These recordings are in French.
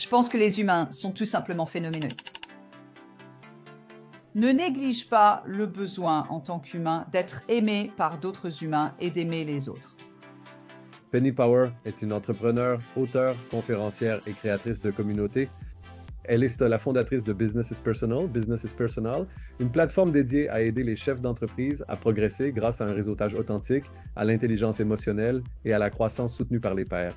Je pense que les humains sont tout simplement phénoménaux. Ne néglige pas le besoin en tant qu'humain d'être aimé par d'autres humains et d'aimer les autres. Penny Power est une entrepreneure, auteure, conférencière et créatrice de communauté. Elle est la fondatrice de Business is Personal, une plateforme dédiée à aider les chefs d'entreprise à progresser grâce à un réseautage authentique, à l'intelligence émotionnelle et à la croissance soutenue par les pairs.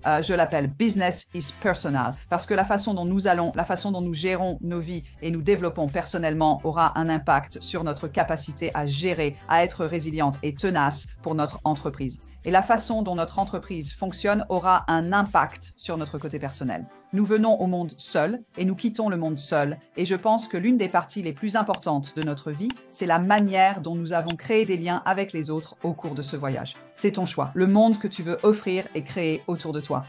Je l'appelle Business is Personal parce que la façon dont nous gérons nos vies et nous développons personnellement aura un impact sur notre capacité à gérer, à être résiliente et tenace pour notre entreprise. Et la façon dont notre entreprise fonctionne aura un impact sur notre côté personnel. Nous venons au monde seuls et nous quittons le monde seuls. Et je pense que l'une des parties les plus importantes de notre vie, c'est la manière dont nous avons créé des liens avec les autres au cours de ce voyage. C'est ton choix, le monde que tu veux offrir et créer autour de toi.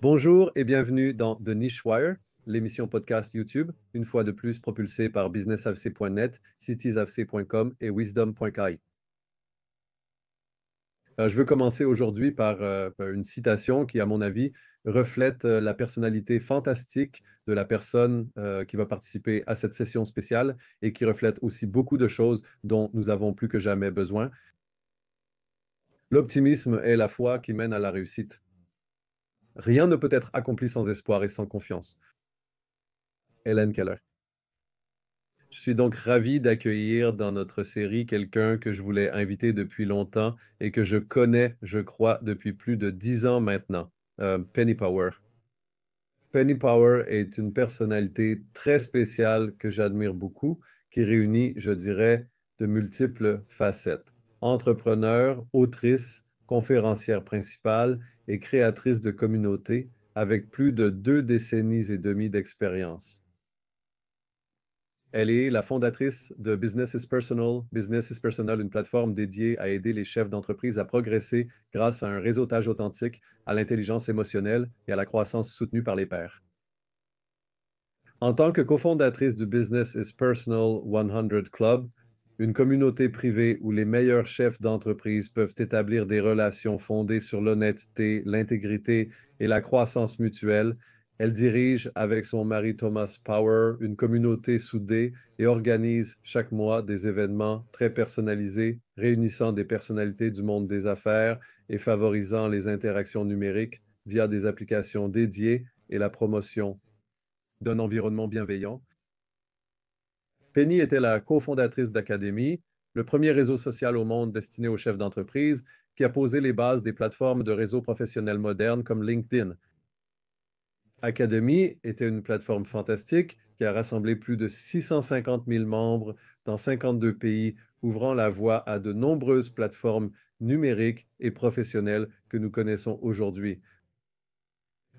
Bonjour et bienvenue dans The Niche Wire, l'émission podcast YouTube, une fois de plus propulsée par businessafc.net, citiesafc.com et wisdom.ki. Je veux commencer aujourd'hui par une citation qui, à mon avis, reflète la personnalité fantastique de la personne qui va participer à cette session spéciale et qui reflète aussi beaucoup de choses dont nous avons plus que jamais besoin. L'optimisme est la foi qui mène à la réussite. Rien ne peut être accompli sans espoir et sans confiance. Hélène Keller. Je suis donc ravi d'accueillir dans notre série quelqu'un que je voulais inviter depuis longtemps et que je connais, je crois, depuis plus de 10 ans maintenant, Penny Power. Penny Power est une personnalité très spéciale que j'admire beaucoup, qui réunit, je dirais, de multiples facettes. Entrepreneur, autrice, conférencière principale et créatrice de communauté avec plus de 2 décennies et demie d'expérience. Elle est la fondatrice de Business is Personal, une plateforme dédiée à aider les chefs d'entreprise à progresser grâce à un réseautage authentique, à l'intelligence émotionnelle et à la croissance soutenue par les pairs. En tant que cofondatrice du Business is Personal 100 Club, une communauté privée où les meilleurs chefs d'entreprise peuvent établir des relations fondées sur l'honnêteté, l'intégrité et la croissance mutuelle, elle dirige avec son mari Thomas Power une communauté soudée et organise chaque mois des événements très personnalisés, réunissant des personnalités du monde des affaires et favorisant les interactions numériques via des applications dédiées et la promotion d'un environnement bienveillant. Penny était la cofondatrice d'Academy, le premier réseau social au monde destiné aux chefs d'entreprise qui a posé les bases des plateformes de réseaux professionnels modernes comme LinkedIn. Academy était une plateforme fantastique qui a rassemblé plus de 650 000 membres dans 52 pays, ouvrant la voie à de nombreuses plateformes numériques et professionnelles que nous connaissons aujourd'hui.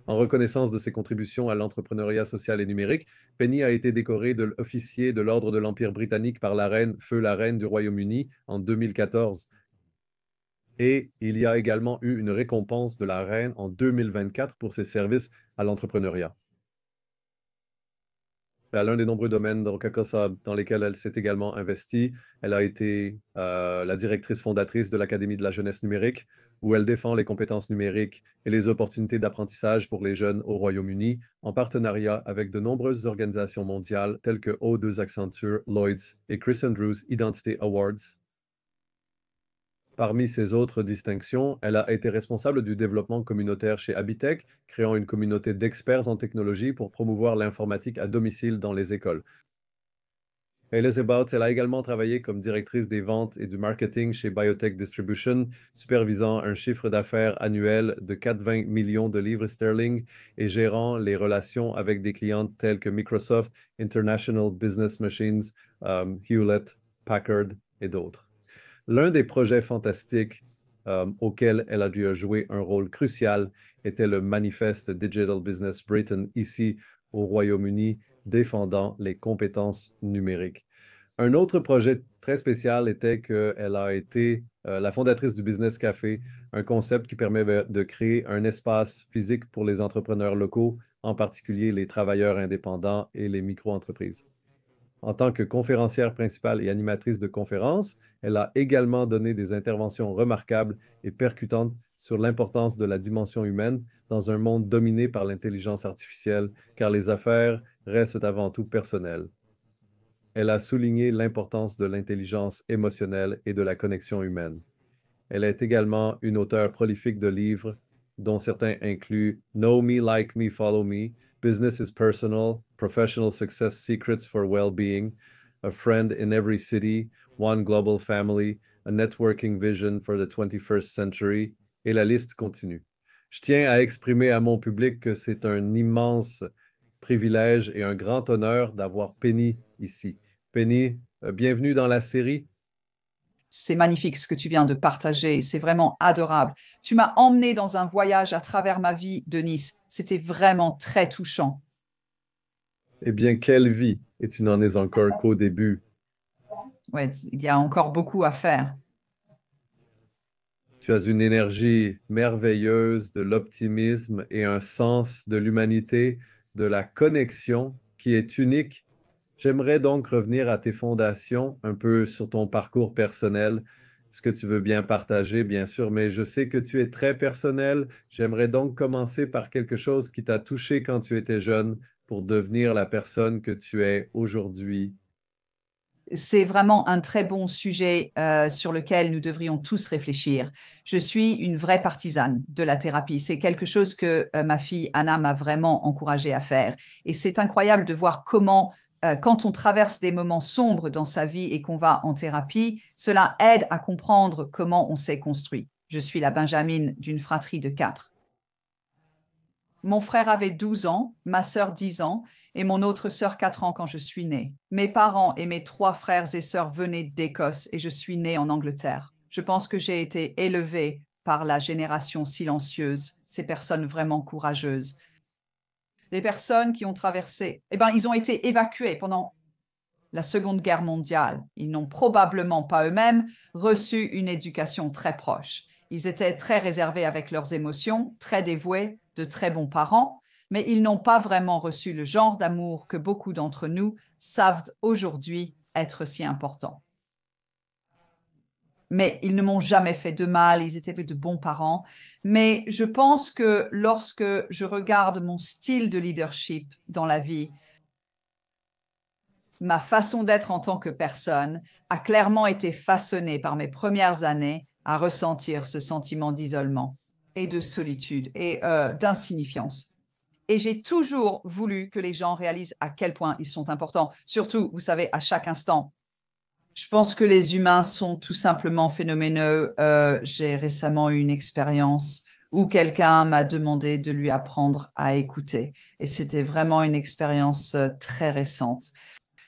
En reconnaissance de ses contributions à l'entrepreneuriat social et numérique, Penny a été décorée de l'officier de l'Ordre de l'Empire britannique par la reine, feu la reine du Royaume-Uni en 2014. Et il y a également eu une récompense de la reine en 2024 pour ses services à l'entrepreneuriat. À l'un des nombreux domaines dans lesquels elle s'est également investie, elle a été la directrice fondatrice de l'Académie de la jeunesse numérique, où elle défend les compétences numériques et les opportunités d'apprentissage pour les jeunes au Royaume-Uni, en partenariat avec de nombreuses organisations mondiales telles que O2 Accenture, Lloyds et Chris Andrews Identity Awards. Parmi ses autres distinctions, elle a été responsable du développement communautaire chez Abitech, créant une communauté d'experts en technologie pour promouvoir l'informatique à domicile dans les écoles. Elizabeth, elle a également travaillé comme directrice des ventes et du marketing chez Biotech Distribution, supervisant un chiffre d'affaires annuel de 420 millions de livres sterling et gérant les relations avec des clients tels que Microsoft, International Business Machines, Hewlett Packard et d'autres. L'un des projets fantastiques auquel elle a dû jouer un rôle crucial était le manifeste Digital Business Britain ici au Royaume-Uni, défendant les compétences numériques. Un autre projet très spécial était qu'elle a été la fondatrice du Business Café, un concept qui permet de créer un espace physique pour les entrepreneurs locaux en particulier les travailleurs indépendants et les micro-entreprises. En tant que conférencière principale et animatrice de conférences, elle a également donné des interventions remarquables et percutantes sur l'importance de la dimension humaine dans un monde dominé par l'intelligence artificielle, car les affaires restent avant tout personnelles. Elle a souligné l'importance de l'intelligence émotionnelle et de la connexion humaine. Elle est également une auteure prolifique de livres, dont certains incluent Know Me, Like Me, Follow Me, Business is Personal, Professional Success Secrets for Well-Being, A Friend in Every City, One Global Family, A Networking Vision for the 21st Century, et la liste continue. Je tiens à exprimer à mon public que c'est un immense privilège et un grand honneur d'avoir Penny ici. Penny, bienvenue dans la série. C'est magnifique ce que tu viens de partager. C'est vraiment adorable. Tu m'as emmené dans un voyage à travers ma vie, Denise. C'était vraiment très touchant. Eh bien, quelle vie! Et tu n'en es encore qu'au début. Ouais, il y a encore beaucoup à faire. Tu as une énergie merveilleuse, de l'optimisme et un sens de l'humanité, de la connexion qui est unique. J'aimerais donc revenir à tes fondations, un peu sur ton parcours personnel, ce que tu veux bien partager, bien sûr, mais je sais que tu es très personnel. J'aimerais donc commencer par quelque chose qui t'a touché quand tu étais jeune pour devenir la personne que tu es aujourd'hui. C'est vraiment un très bon sujet sur lequel nous devrions tous réfléchir. Je suis une vraie partisane de la thérapie. C'est quelque chose que ma fille Anna m'a vraiment encouragée à faire. Et c'est incroyable de voir comment, quand on traverse des moments sombres dans sa vie et qu'on va en thérapie, cela aide à comprendre comment on s'est construit. Je suis la Benjamine d'une fratrie de 4. Mon frère avait 12 ans, ma sœur 10 ans et mon autre sœur 4 ans quand je suis née. Mes parents et mes 3 frères et sœurs venaient d'Écosse et je suis née en Angleterre. Je pense que j'ai été élevée par la génération silencieuse, ces personnes vraiment courageuses. Les personnes qui ont traversé, ils ont été évacués pendant la Seconde Guerre mondiale. Ils n'ont probablement pas eux-mêmes reçu une éducation très proche. Ils étaient très réservés avec leurs émotions, très dévoués, de très bons parents, mais ils n'ont pas vraiment reçu le genre d'amour que beaucoup d'entre nous savent aujourd'hui être si important. Mais ils ne m'ont jamais fait de mal, ils étaient de bons parents. Mais je pense que lorsque je regarde mon style de leadership dans la vie, ma façon d'être en tant que personne a clairement été façonnée par mes premières années à ressentir ce sentiment d'isolement et de solitude et d'insignifiance. Et j'ai toujours voulu que les gens réalisent à quel point ils sont importants, surtout, vous savez, à chaque instant. Je pense que les humains sont tout simplement phénoménaux. J'ai récemment eu une expérience où quelqu'un m'a demandé de lui apprendre à écouter. Et c'était vraiment une expérience très récente.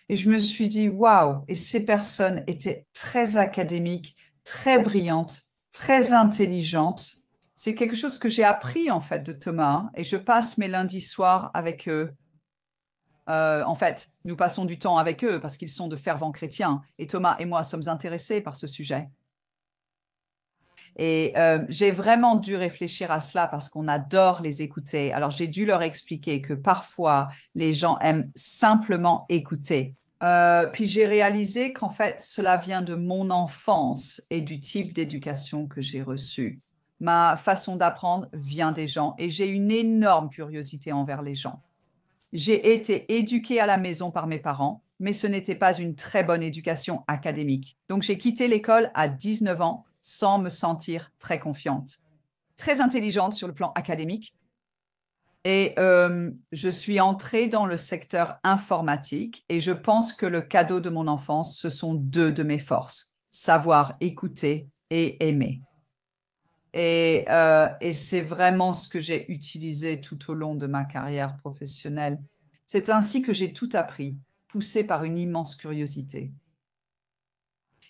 Et je me suis dit, waouh, et ces personnes étaient très académiques, très brillantes, très intelligentes. C'est quelque chose que j'ai appris en fait de Thomas et je passe mes lundis soirs avec eux. En fait, nous passons du temps avec eux parce qu'ils sont de fervents chrétiens et Thomas et moi sommes intéressés par ce sujet. Et j'ai vraiment dû réfléchir à cela parce qu'on adore les écouter. Alors j'ai dû leur expliquer que parfois les gens aiment simplement écouter. Puis j'ai réalisé qu'en fait cela vient de mon enfance et du type d'éducation que j'ai reçu. Ma façon d'apprendre vient des gens et j'ai une énorme curiosité envers les gens. J'ai été éduquée à la maison par mes parents, mais ce n'était pas une très bonne éducation académique. Donc j'ai quitté l'école à 19 ans sans me sentir très confiante. Très intelligente sur le plan académique. Et je suis entrée dans le secteur informatique et je pense que le cadeau de mon enfance, ce sont deux de mes forces, savoir écouter et aimer. Et c'est vraiment ce que j'ai utilisé tout au long de ma carrière professionnelle. C'est ainsi que j'ai tout appris, poussée par une immense curiosité.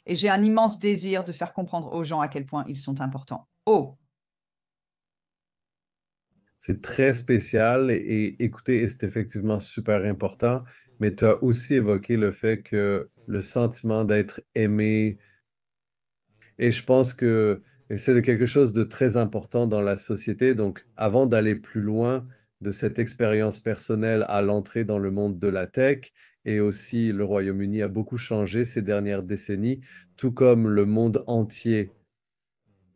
Et j'ai un immense désir de faire comprendre aux gens à quel point ils sont importants. Oh, C'est très spécial et écoutez, et c'est effectivement super important, mais tu as aussi évoqué le fait que le sentiment d'être aimé, et je pense que c'est quelque chose de très important dans la société. Donc, avant d'aller plus loin, de cette expérience personnelle à l'entrée dans le monde de la tech. Et aussi, le Royaume-Uni a beaucoup changé ces dernières décennies, tout comme le monde entier,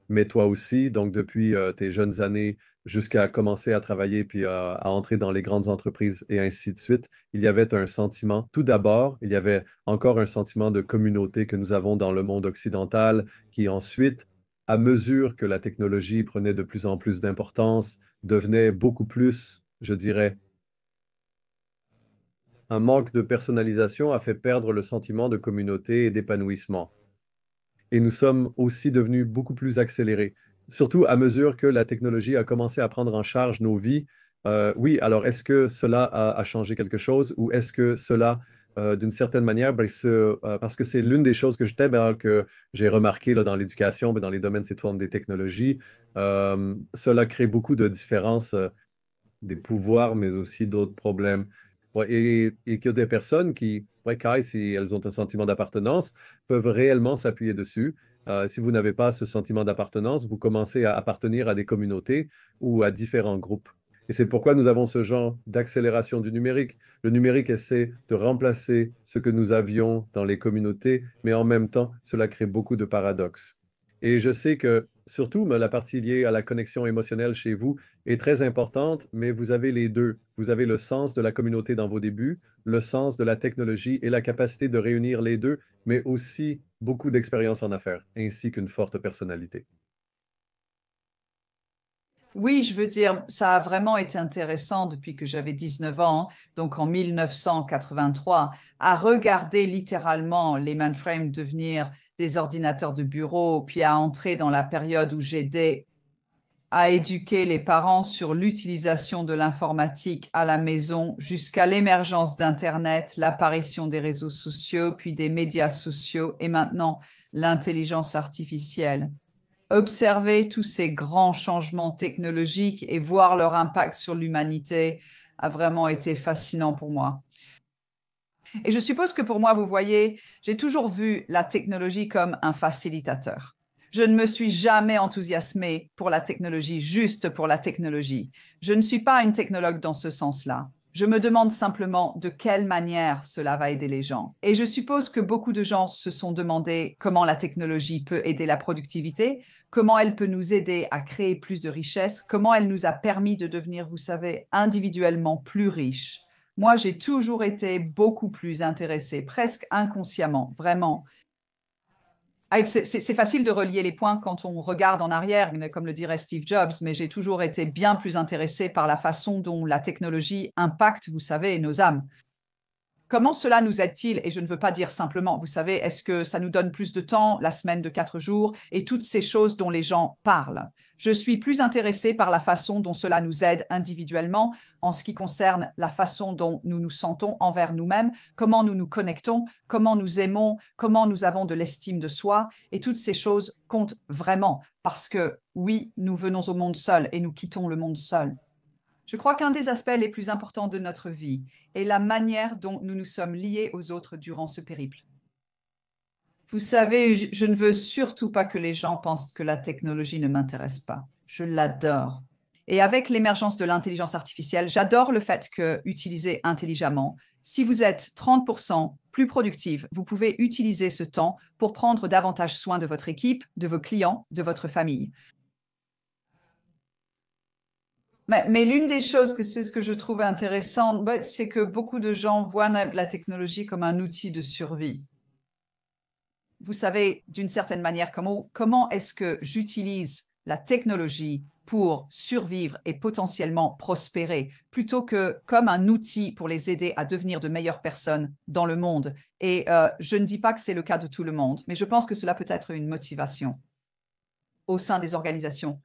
mais toi aussi. Donc, depuis tes jeunes années jusqu'à commencer à travailler puis à entrer dans les grandes entreprises et ainsi de suite, il y avait un sentiment, tout d'abord, il y avait encore un sentiment de communauté que nous avons dans le monde occidental, qui ensuite, à mesure que la technologie prenait de plus en plus d'importance, devenait beaucoup plus, je dirais, un manque de personnalisation a fait perdre le sentiment de communauté et d'épanouissement. Et nous sommes aussi devenus beaucoup plus accélérés, surtout à mesure que la technologie a commencé à prendre en charge nos vies. Oui, alors est-ce que cela a changé quelque chose ou est-ce que cela, d'une certaine manière, parce que c'est l'une des choses que que j'ai remarqué là, dans l'éducation, mais dans les domaines citoyens des technologies, cela crée beaucoup de différences des pouvoirs, mais aussi d'autres problèmes. Ouais, et que des personnes qui, ouais, Kai, si elles ont un sentiment d'appartenance, peuvent réellement s'appuyer dessus. Si vous n'avez pas ce sentiment d'appartenance, vous commencez à appartenir à des communautés ou à différents groupes. Et c'est pourquoi nous avons ce genre d'accélération du numérique. Le numérique essaie de remplacer ce que nous avions dans les communautés, mais en même temps, cela crée beaucoup de paradoxes. Et je sais que surtout la partie liée à la connexion émotionnelle chez vous est très importante, mais vous avez les deux. Vous avez le sens de la communauté dans vos débuts, le sens de la technologie et la capacité de réunir les deux, mais aussi beaucoup d'expérience en affaires, ainsi qu'une forte personnalité. Oui, je veux dire, ça a vraiment été intéressant depuis que j'avais 19 ans, donc en 1983, à regarder littéralement les mainframes devenir des ordinateurs de bureau, puis à entrer dans la période où j'aidais à éduquer les parents sur l'utilisation de l'informatique à la maison jusqu'à l'émergence d'Internet, l'apparition des réseaux sociaux, puis des médias sociaux et maintenant l'intelligence artificielle. Observer tous ces grands changements technologiques et voir leur impact sur l'humanité a vraiment été fascinant pour moi. Et je suppose que pour moi, vous voyez, j'ai toujours vu la technologie comme un facilitateur. Je ne me suis jamais enthousiasmée pour la technologie juste pour la technologie. Je ne suis pas une technologue dans ce sens-là. Je me demande simplement de quelle manière cela va aider les gens. Et je suppose que beaucoup de gens se sont demandé comment la technologie peut aider la productivité, comment elle peut nous aider à créer plus de richesses, comment elle nous a permis de devenir, vous savez, individuellement plus riches. Moi, j'ai toujours été beaucoup plus intéressée, presque inconsciemment, vraiment. C'est facile de relier les points quand on regarde en arrière, comme le dirait Steve Jobs, mais j'ai toujours été bien plus intéressée par la façon dont la technologie impacte, vous savez, nos âmes. Comment cela nous aide-t-il? Et je ne veux pas dire simplement, vous savez, est-ce que ça nous donne plus de temps, la semaine de 4 jours, et toutes ces choses dont les gens parlent? Je suis plus intéressée par la façon dont cela nous aide individuellement en ce qui concerne la façon dont nous nous sentons envers nous-mêmes, comment nous nous connectons, comment nous aimons, comment nous avons de l'estime de soi. Et toutes ces choses comptent vraiment parce que oui, nous venons au monde seul et nous quittons le monde seul. Je crois qu'un des aspects les plus importants de notre vie est la manière dont nous nous sommes liés aux autres durant ce périple. Vous savez, je ne veux surtout pas que les gens pensent que la technologie ne m'intéresse pas. Je l'adore. Et avec l'émergence de l'intelligence artificielle, j'adore le fait que, utilisé intelligemment, si vous êtes 30% plus productive, vous pouvez utiliser ce temps pour prendre davantage soin de votre équipe, de vos clients, de votre famille. Mais l'une des choses que c'est ce que je trouve intéressant, c'est que beaucoup de gens voient la technologie comme un outil de survie. Vous savez, d'une certaine manière, comment est-ce que j'utilise la technologie pour survivre et potentiellement prospérer, plutôt que comme un outil pour les aider à devenir de meilleures personnes dans le monde. Et je ne dis pas que c'est le cas de tout le monde, mais je pense que cela peut être une motivation au sein des organisations.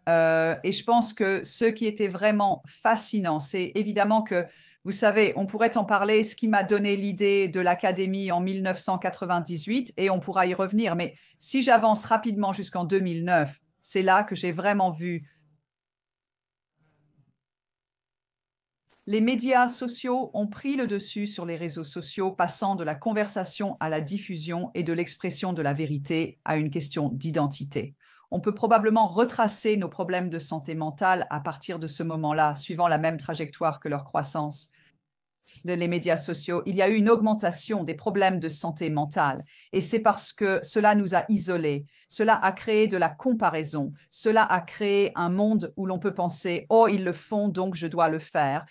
Et je pense que ce qui était vraiment fascinant, c'est évidemment que, vous savez, on pourrait en parler, ce qui m'a donné l'idée de l'académie en 1998, et on pourra y revenir. Mais si j'avance rapidement jusqu'en 2009, c'est là que j'ai vraiment vu les médias sociaux ont pris le dessus sur les réseaux sociaux, passant de la conversation à la diffusion et de l'expression de la vérité à une question d'identité. On peut probablement retracer nos problèmes de santé mentale à partir de ce moment-là, suivant la même trajectoire que leur croissance. Les médias sociaux, il y a eu une augmentation des problèmes de santé mentale. Et c'est parce que cela nous a isolés, cela a créé de la comparaison, cela a créé un monde où l'on peut penser « Oh, ils le font, donc je dois le faire ».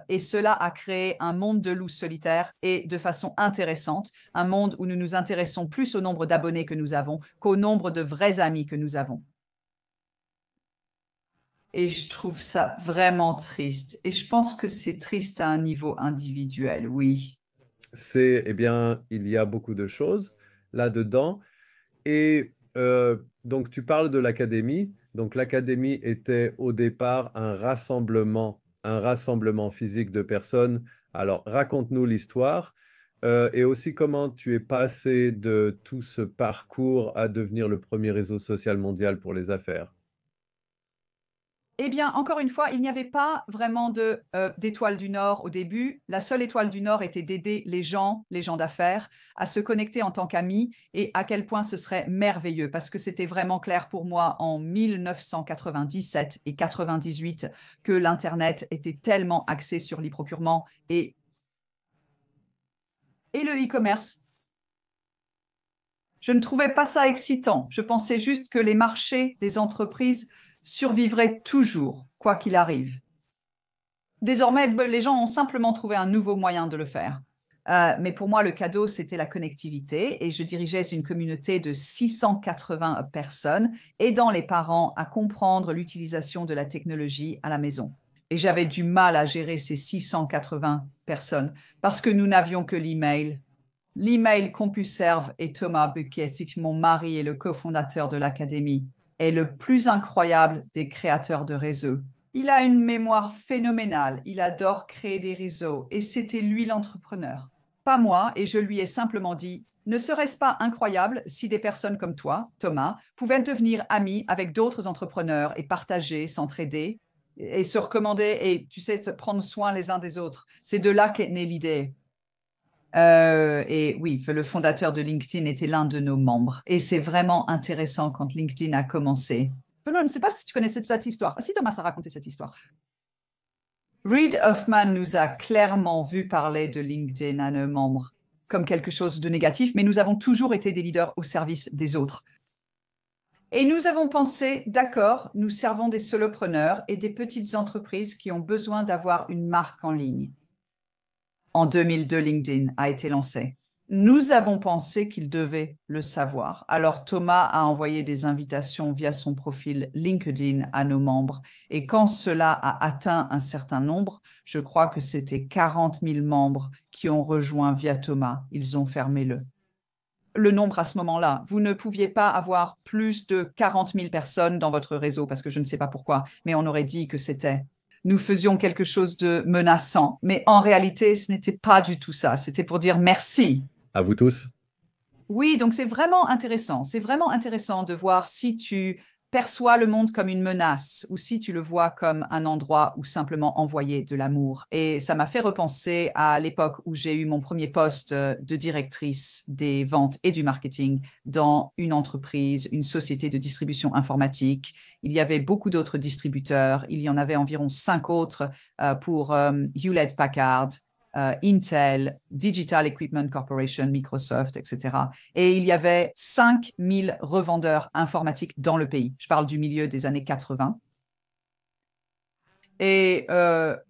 Et cela a créé un monde de loups solitaires et de façon intéressante, un monde où nous nous intéressons plus au nombre d'abonnés que nous avons qu'au nombre de vrais amis que nous avons. Et je trouve ça vraiment triste. Et je pense que c'est triste à un niveau individuel, oui. Eh bien, il y a beaucoup de choses là-dedans. Et donc, tu parles de l'académie. Donc, l'académie était au départ un rassemblement physique de personnes. Alors, raconte-nous l'histoire et aussi comment tu es passé de tout ce parcours à devenir le premier réseau social mondial pour les affaires. Eh bien, encore une fois, il n'y avait pas vraiment d'étoile du Nord au début. La seule étoile du Nord était d'aider les gens d'affaires, à se connecter en tant qu'amis et à quel point ce serait merveilleux parce que c'était vraiment clair pour moi en 1997 et 98 que l'Internet était tellement axé sur l'e-procurement et le e-commerce. Je ne trouvais pas ça excitant. Je pensais juste que les marchés, les entreprises survivraient toujours, quoi qu'il arrive. Désormais, les gens ont simplement trouvé un nouveau moyen de le faire. Mais pour moi, le cadeau, c'était la connectivité et je dirigeais une communauté de 680 personnes, aidant les parents à comprendre l'utilisation de la technologie à la maison. Et j'avais du mal à gérer ces 680 personnes parce que nous n'avions que l'email. L'email CompuServe et Thomas Buquet, mon mari et le cofondateur de l'Académie, est le plus incroyable des créateurs de réseaux. Il a une mémoire phénoménale, il adore créer des réseaux et c'était lui l'entrepreneur, pas moi, et je lui ai simplement dit, ne serait-ce pas incroyable si des personnes comme toi, Thomas, pouvaient devenir amis avec d'autres entrepreneurs et partager, s'entraider et se recommander et, tu sais, se prendre soin les uns des autres. C'est de là qu'est née l'idée. Et oui, le fondateur de LinkedIn était l'un de nos membres. Et c'est vraiment intéressant quand LinkedIn a commencé. Je ne sais pas si tu connais cette histoire. Si Thomas a raconté cette histoire. Reid Hoffman nous a clairement vu parler de LinkedIn à nos membres comme quelque chose de négatif, mais nous avons toujours été des leaders au service des autres. Et nous avons pensé, d'accord, nous servons des solopreneurs et des petites entreprises qui ont besoin d'avoir une marque en ligne. En 2002, LinkedIn a été lancé. Nous avons pensé qu'il devait le savoir. Alors Thomas a envoyé des invitations via son profil LinkedIn à nos membres. Et quand cela a atteint un certain nombre, je crois que c'était 40 000 membres qui ont rejoint via Thomas. Ils ont fermé le nombre à ce moment-là. Vous ne pouviez pas avoir plus de 40 000 personnes dans votre réseau parce que je ne sais pas pourquoi, mais on aurait dit que nous faisions quelque chose de menaçant. Mais en réalité, ce n'était pas du tout ça. C'était pour dire merci. À vous tous. Oui, donc c'est vraiment intéressant. C'est vraiment intéressant de voir si tu perçois le monde comme une menace ou si tu le vois comme un endroit où simplement envoyer de l'amour. Et ça m'a fait repenser à l'époque où j'ai eu mon premier poste de directrice des ventes et du marketing dans une entreprise, une société de distribution informatique. Il y avait beaucoup d'autres distributeurs. Il y en avait environ 5 autres pour Hewlett-Packard, Intel, Digital Equipment Corporation, Microsoft, etc. Et il y avait 5000 revendeurs informatiques dans le pays. Je parle du milieu des années 80. Et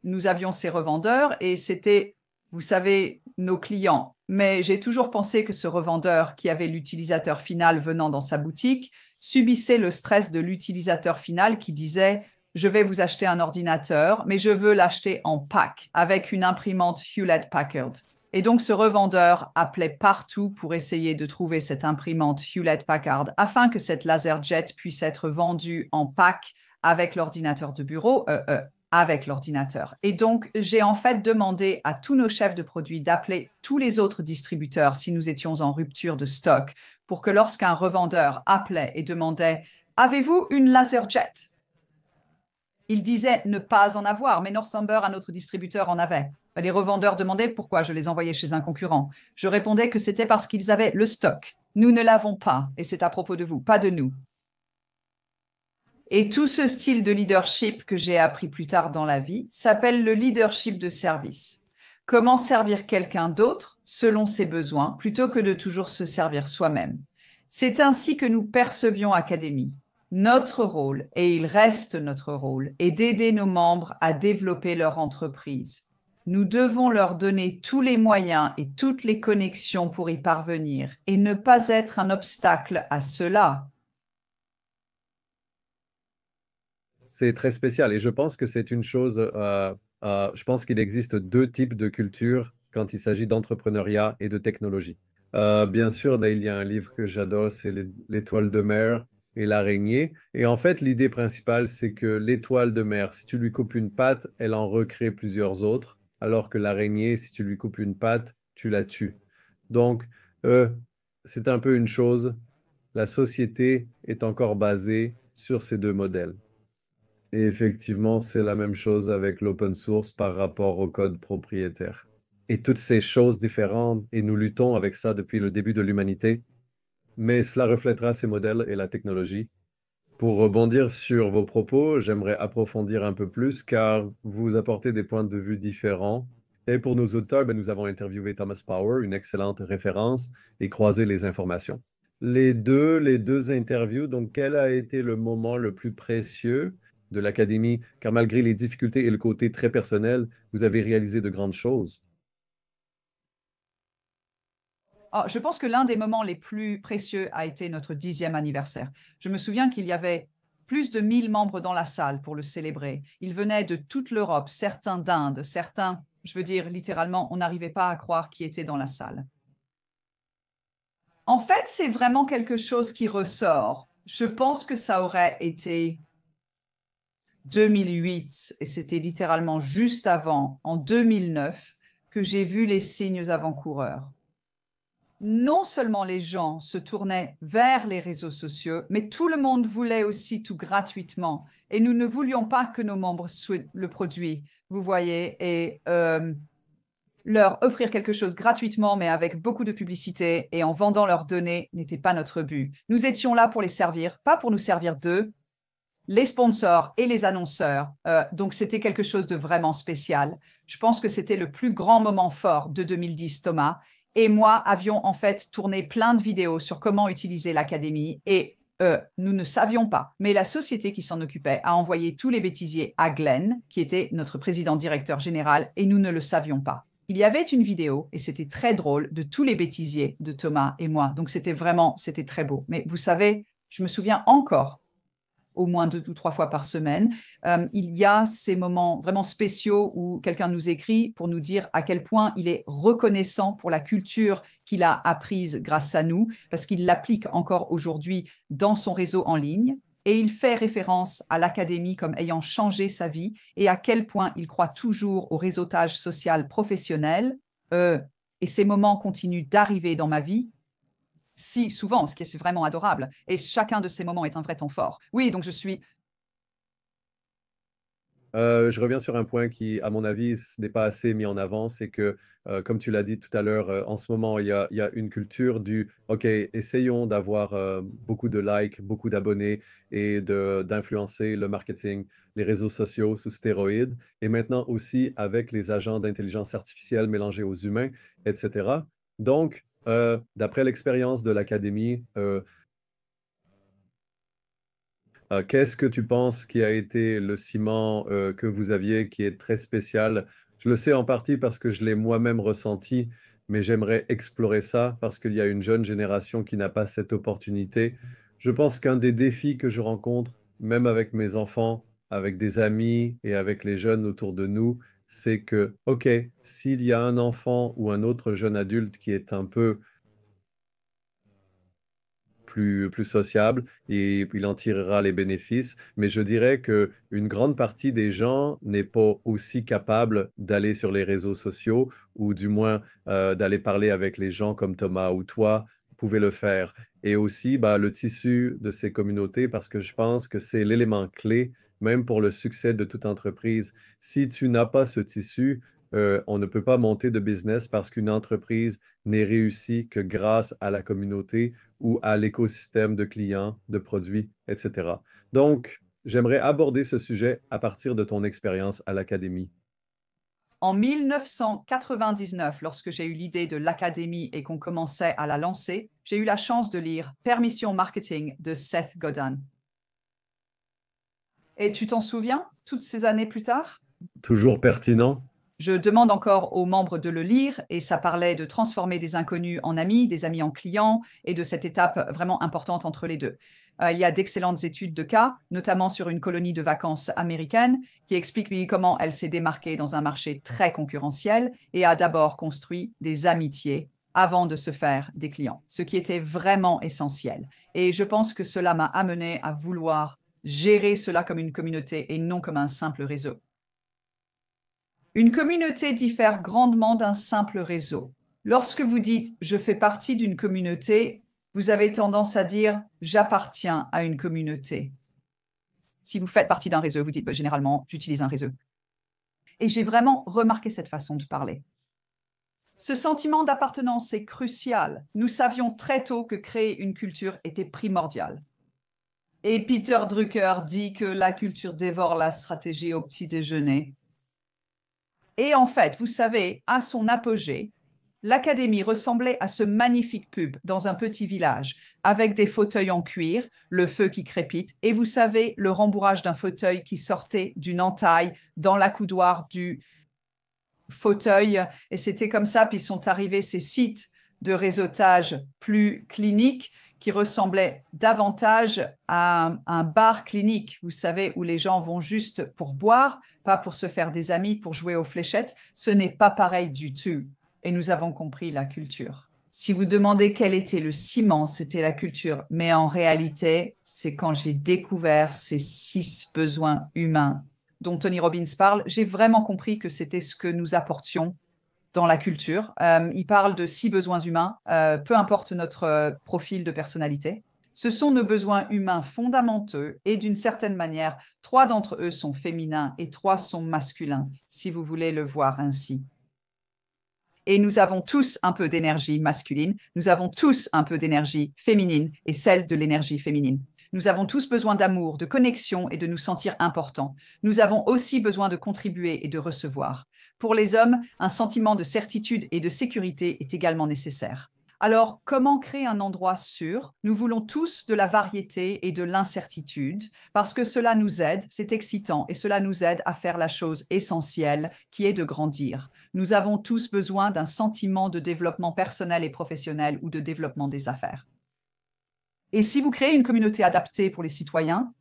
nous avions ces revendeurs et c'était, vous savez, nos clients. Mais j'ai toujours pensé que ce revendeur qui avait l'utilisateur final venant dans sa boutique subissait le stress de l'utilisateur final qui disait je vais vous acheter un ordinateur, mais je veux l'acheter en pack avec une imprimante Hewlett-Packard. Et donc, ce revendeur appelait partout pour essayer de trouver cette imprimante Hewlett-Packard afin que cette LaserJet puisse être vendue en pack avec l'ordinateur de bureau, avec l'ordinateur. Et donc, j'ai en fait demandé à tous nos chefs de produits d'appeler tous les autres distributeurs si nous étions en rupture de stock pour que lorsqu'un revendeur appelait et demandait « Avez-vous une LaserJet ?» Il disait ne pas en avoir, mais Northumber, un autre distributeur, en avait. Les revendeurs demandaient pourquoi je les envoyais chez un concurrent. Je répondais que c'était parce qu'ils avaient le stock. Nous ne l'avons pas, et c'est à propos de vous, pas de nous. Et tout ce style de leadership que j'ai appris plus tard dans la vie s'appelle le leadership de service. Comment servir quelqu'un d'autre selon ses besoins plutôt que de toujours se servir soi-même. C'est ainsi que nous percevions Académie. Notre rôle, et il reste notre rôle, est d'aider nos membres à développer leur entreprise. Nous devons leur donner tous les moyens et toutes les connexions pour y parvenir et ne pas être un obstacle à cela. C'est très spécial et je pense que c'est une chose, je pense qu'il existe deux types de culture quand il s'agit d'entrepreneuriat et de technologie. Bien sûr, là, il y a un livre que j'adore, c'est L'étoile de mer et l'araignée. Et en fait, l'idée principale, c'est que l'étoile de mer, si tu lui coupes une patte, elle en recrée plusieurs autres, alors que l'araignée, si tu lui coupes une patte, tu la tues. Donc, euh, c'est un peu une chose. La société est encore basée sur ces deux modèles. Et effectivement, c'est la même chose avec l'open source par rapport au code propriétaire. Et toutes ces choses différentes, et nous luttons avec ça depuis le début de l'humanité, mais cela reflètera ces modèles et la technologie. Pour rebondir sur vos propos, j'aimerais approfondir un peu plus car vous apportez des points de vue différents. Et pour nos auditeurs, ben, nous avons interviewé Thomas Power, une excellente référence, et croisé les informations. Les deux interviews, donc quel a été le moment le plus précieux de l'académie? Car malgré les difficultés et le côté très personnel, vous avez réalisé de grandes choses. Ah, je pense que l'un des moments les plus précieux a été notre 10e anniversaire. Je me souviens qu'il y avait plus de 1000 membres dans la salle pour le célébrer. Ils venaient de toute l'Europe, certains d'Inde, certains, je veux dire littéralement, on n'arrivait pas à croire qui était dans la salle. En fait, c'est vraiment quelque chose qui ressort. Je pense que ça aurait été 2008, et c'était littéralement juste avant, en 2009, que j'ai vu les signes avant-coureurs. Non seulement les gens se tournaient vers les réseaux sociaux, mais tout le monde voulait aussi tout gratuitement. Et nous ne voulions pas que nos membres souhaitent le produit, vous voyez, et leur offrir quelque chose gratuitement, mais avec beaucoup de publicité et en vendant leurs données n'était pas notre but. Nous étions là pour les servir, pas pour nous servir d'eux, les sponsors et les annonceurs. Donc, c'était quelque chose de vraiment spécial. Je pense que c'était le plus grand moment fort de 2010, Thomas. Et moi avions en fait tourné plein de vidéos sur comment utiliser l'académie et nous ne savions pas. Mais la société qui s'en occupait a envoyé tous les bêtisiers à Glenn, qui était notre président directeur général, et nous ne le savions pas. Il y avait une vidéo, et c'était très drôle, de tous les bêtisiers de Thomas et moi. Donc c'était très beau. Mais vous savez, je me souviens encore au moins 2 ou 3 fois par semaine. Il y a ces moments vraiment spéciaux où quelqu'un nous écrit pour nous dire à quel point il est reconnaissant pour la culture qu'il a apprise grâce à nous, parce qu'il l'applique encore aujourd'hui dans son réseau en ligne. Et il fait référence à l'académie comme ayant changé sa vie et à quel point il croit toujours au réseautage social professionnel. Et ces moments continuent d'arriver dans ma vie si souvent, ce qui est vraiment adorable. Et chacun de ces moments est un vrai temps fort. Oui, donc je suis... Je reviens sur un point qui, à mon avis, n'est pas assez mis en avant, c'est que, comme tu l'as dit tout à l'heure, en ce moment, il y a une culture du, OK, essayons d'avoir beaucoup de likes, beaucoup d'abonnés et d'influencer le marketing, les réseaux sociaux sous stéroïdes, et maintenant aussi avec les agents d'intelligence artificielle mélangés aux humains, etc. Donc, d'après l'expérience de l'académie, qu'est-ce que tu penses qui a été le ciment que vous aviez qui est très spécial? Je le sais en partie parce que je l'ai moi-même ressenti, mais j'aimerais explorer ça parce qu'il y a une jeune génération qui n'a pas cette opportunité. Je pense qu'un des défis que je rencontre, même avec mes enfants, avec des amis et avec les jeunes autour de nous, c'est que, OK, s'il y a un enfant ou un autre jeune adulte qui est un peu plus sociable et il en tirera les bénéfices. Mais je dirais que une grande partie des gens n'est pas aussi capable d'aller sur les réseaux sociaux ou du moins d'aller parler avec les gens comme Thomas ou toi pouvez le faire. Et aussi bah, le tissu de ces communautés parce que je pense que c'est l'élément clé même pour le succès de toute entreprise. Si tu n'as pas ce tissu, on ne peut pas monter de business parce qu'une entreprise n'est réussie que grâce à la communauté ou à l'écosystème de clients, de produits, etc. Donc, J'aimerais aborder ce sujet à partir de ton expérience à l'Académie. En 1999, lorsque j'ai eu l'idée de l'Académie et qu'on commençait à la lancer, j'ai eu la chance de lire Permission Marketing de Seth Godin. Et tu t'en souviens, toutes ces années plus tard? Toujours pertinent? Je demande encore aux membres de le lire et ça parlait de transformer des inconnus en amis, des amis en clients et de cette étape vraiment importante entre les deux. Il y a d'excellentes études de cas, notamment sur une colonie de vacances américaine, qui explique comment elle s'est démarquée dans un marché très concurrentiel et a d'abord construit des amitiés avant de se faire des clients, ce qui était vraiment essentiel. Et je pense que cela m'a amené à vouloir gérer cela comme une communauté et non comme un simple réseau. Une communauté diffère grandement d'un simple réseau. Lorsque vous dites « je fais partie d'une communauté », vous avez tendance à dire « j'appartiens à une communauté ». Si vous faites partie d'un réseau, vous dites généralement « j'utilise un réseau ». Et j'ai vraiment remarqué cette façon de parler. Ce sentiment d'appartenance est crucial. Nous savions très tôt que créer une culture était primordial. Et Peter Drucker dit que la culture dévore la stratégie au petit déjeuner. Et en fait, vous savez, à son apogée, l'Académie ressemblait à ce magnifique pub dans un petit village, avec des fauteuils en cuir, le feu qui crépite, et vous savez, le rembourrage d'un fauteuil qui sortait d'une entaille dans l'accoudoir du fauteuil. Et c'était comme ça, puis sont arrivés ces sites de réseautage plus cliniques qui ressemblait davantage à un bar clinique, vous savez, où les gens vont juste pour boire, pas pour se faire des amis, pour jouer aux fléchettes. Ce n'est pas pareil du tout. Et nous avons compris la culture. Si vous demandez quel était le ciment, c'était la culture. Mais en réalité, c'est quand j'ai découvert ces 6 besoins humains dont Tony Robbins parle, j'ai vraiment compris que c'était ce que nous apportions dans la culture. Il parle de 6 besoins humains, peu importe notre profil de personnalité. Ce sont nos besoins humains fondamentaux et d'une certaine manière, 3 d'entre eux sont féminins et 3 sont masculins, si vous voulez le voir ainsi. Et nous avons tous un peu d'énergie masculine, nous avons tous un peu d'énergie féminine et celle de l'énergie féminine. Nous avons tous besoin d'amour, de connexion et de nous sentir importants. Nous avons aussi besoin de contribuer et de recevoir. Pour les hommes, un sentiment de certitude et de sécurité est également nécessaire. Alors, comment créer un endroit sûr? Nous voulons tous de la variété et de l'incertitude parce que cela nous aide, c'est excitant et cela nous aide à faire la chose essentielle qui est de grandir. Nous avons tous besoin d'un sentiment de développement personnel et professionnel ou de développement des affaires. Et si vous créez une communauté adaptée pour les citoyens,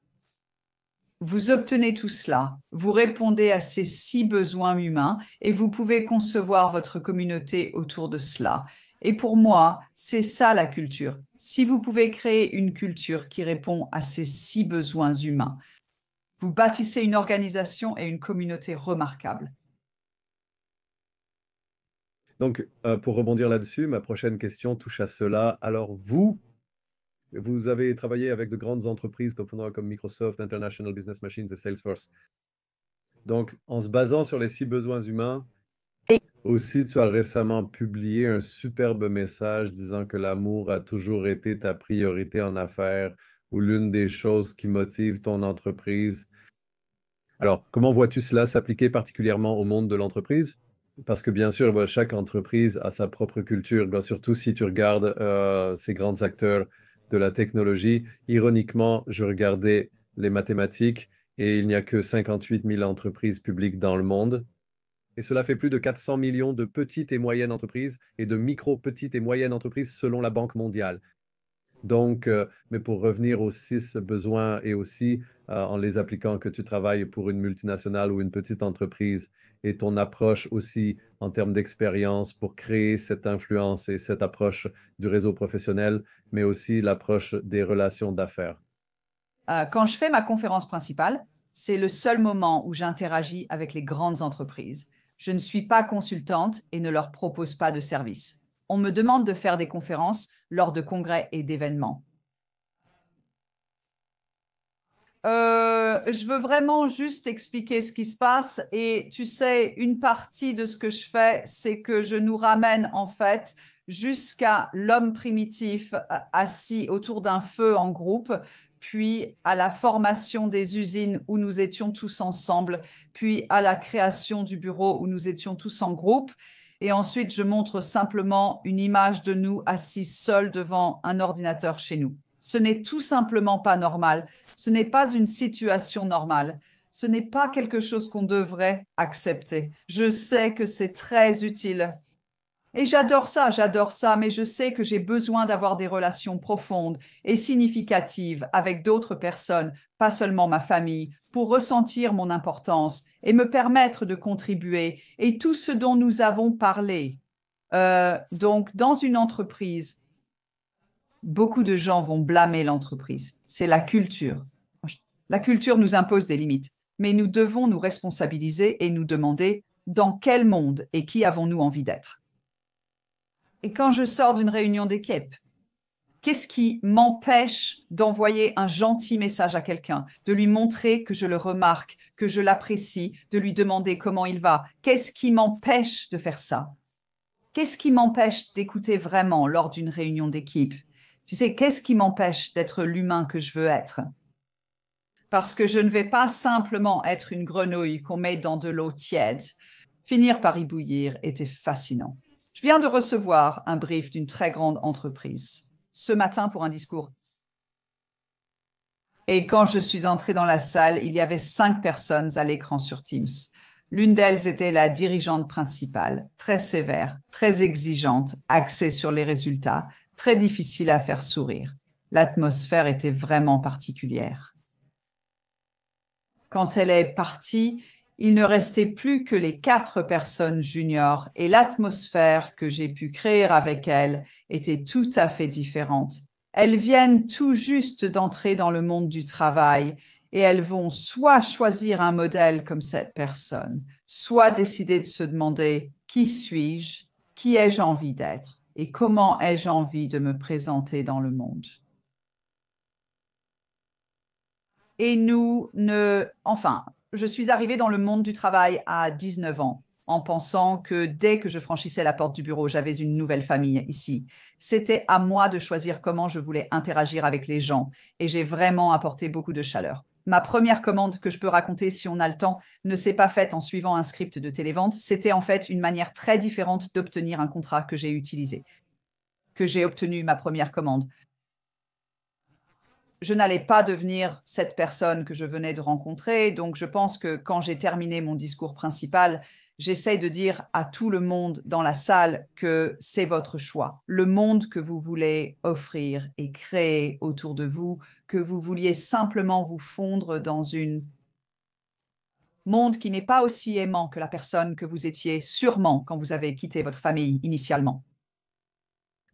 vous obtenez tout cela, vous répondez à ces 6 besoins humains et vous pouvez concevoir votre communauté autour de cela. Et pour moi, c'est ça la culture. Si vous pouvez créer une culture qui répond à ces 6 besoins humains, vous bâtissez une organisation et une communauté remarquables. Donc, pour rebondir là-dessus, ma prochaine question touche à cela. Alors, vous avez travaillé avec de grandes entreprises comme Microsoft, International Business Machines et Salesforce. Donc, en se basant sur les 6 besoins humains, aussi, tu as récemment publié un superbe message disant que l'amour a toujours été ta priorité en affaires ou l'une des choses qui motivent ton entreprise. Alors, comment vois-tu cela s'appliquer particulièrement au monde de l'entreprise? Parce que bien sûr, chaque entreprise a sa propre culture, surtout si tu regardes ces grands acteurs de la technologie. Ironiquement, je regardais les mathématiques et il n'y a que 58 000 entreprises publiques dans le monde. Et cela fait plus de 400 millions de petites et moyennes entreprises et de micro, petites et moyennes entreprises selon la Banque mondiale. Donc, mais pour revenir aux 6 besoins et aussi en les appliquant que tu travailles pour une multinationale ou une petite entreprise et ton approche aussi en termes d'expérience pour créer cette influence et cette approche du réseau professionnel, mais aussi l'approche des relations d'affaires. Quand je fais ma conférence principale, c'est le seul moment où j'interagis avec les grandes entreprises. Je ne suis pas consultante et ne leur propose pas de service. On me demande de faire des conférences lors de congrès et d'événements. Je veux vraiment juste expliquer ce qui se passe et tu sais, une partie de ce que je fais, c'est que je nous ramène en fait jusqu'à l'homme primitif assis autour d'un feu en groupe. puis à la formation des usines où nous étions tous ensemble, puis à la création du bureau où nous étions tous en groupe. Et ensuite, je montre simplement une image de nous assis seuls devant un ordinateur chez nous. Ce n'est tout simplement pas normal. Ce n'est pas une situation normale. Ce n'est pas quelque chose qu'on devrait accepter. Je sais que c'est très utile. Et j'adore ça, mais je sais que j'ai besoin d'avoir des relations profondes et significatives avec d'autres personnes, pas seulement ma famille, pour ressentir mon importance et me permettre de contribuer et tout ce dont nous avons parlé. Donc, dans une entreprise, beaucoup de gens vont blâmer l'entreprise. C'est la culture. La culture nous impose des limites, mais nous devons nous responsabiliser et nous demander dans quel monde et qui avons-nous envie d'être. Et quand je sors d'une réunion d'équipe, qu'est-ce qui m'empêche d'envoyer un gentil message à quelqu'un, de lui montrer que je le remarque, que je l'apprécie, de lui demander comment il va? Qu'est-ce qui m'empêche de faire ça? Qu'est-ce qui m'empêche d'écouter vraiment lors d'une réunion d'équipe? Tu sais, qu'est-ce qui m'empêche d'être l'humain que je veux être? Parce que je ne vais pas simplement être une grenouille qu'on met dans de l'eau tiède. Finir par y bouillir était fascinant. Je viens de recevoir un brief d'une très grande entreprise ce matin pour un discours. Et quand je suis entrée dans la salle, il y avait 5 personnes à l'écran sur Teams. L'une d'elles était la dirigeante principale, très sévère, très exigeante, axée sur les résultats, très difficile à faire sourire. L'atmosphère était vraiment particulière. Quand elle est partie, il ne restait plus que les 4 personnes juniors et l'atmosphère que j'ai pu créer avec elles était tout à fait différente. Elles viennent tout juste d'entrer dans le monde du travail et elles vont soit choisir un modèle comme cette personne, soit décider de se demander qui suis-je, qui ai-je envie d'être et comment ai-je envie de me présenter dans le monde. Et je suis arrivée dans le monde du travail à 19 ans en pensant que dès que je franchissais la porte du bureau, j'avais une nouvelle famille ici. C'était à moi de choisir comment je voulais interagir avec les gens et j'ai vraiment apporté beaucoup de chaleur. Ma première commande que je peux raconter si on a le temps ne s'est pas faite en suivant un script de télévente. C'était en fait une manière très différente d'obtenir un contrat que j'ai utilisé, que j'ai obtenu ma première commande. Je n'allais pas devenir cette personne que je venais de rencontrer. Donc, je pense que quand j'ai terminé mon discours principal, j'essaye de dire à tout le monde dans la salle que c'est votre choix. Le monde que vous voulez offrir et créer autour de vous, que vous vouliez simplement vous fondre dans un monde qui n'est pas aussi aimant que la personne que vous étiez sûrement quand vous avez quitté votre famille initialement.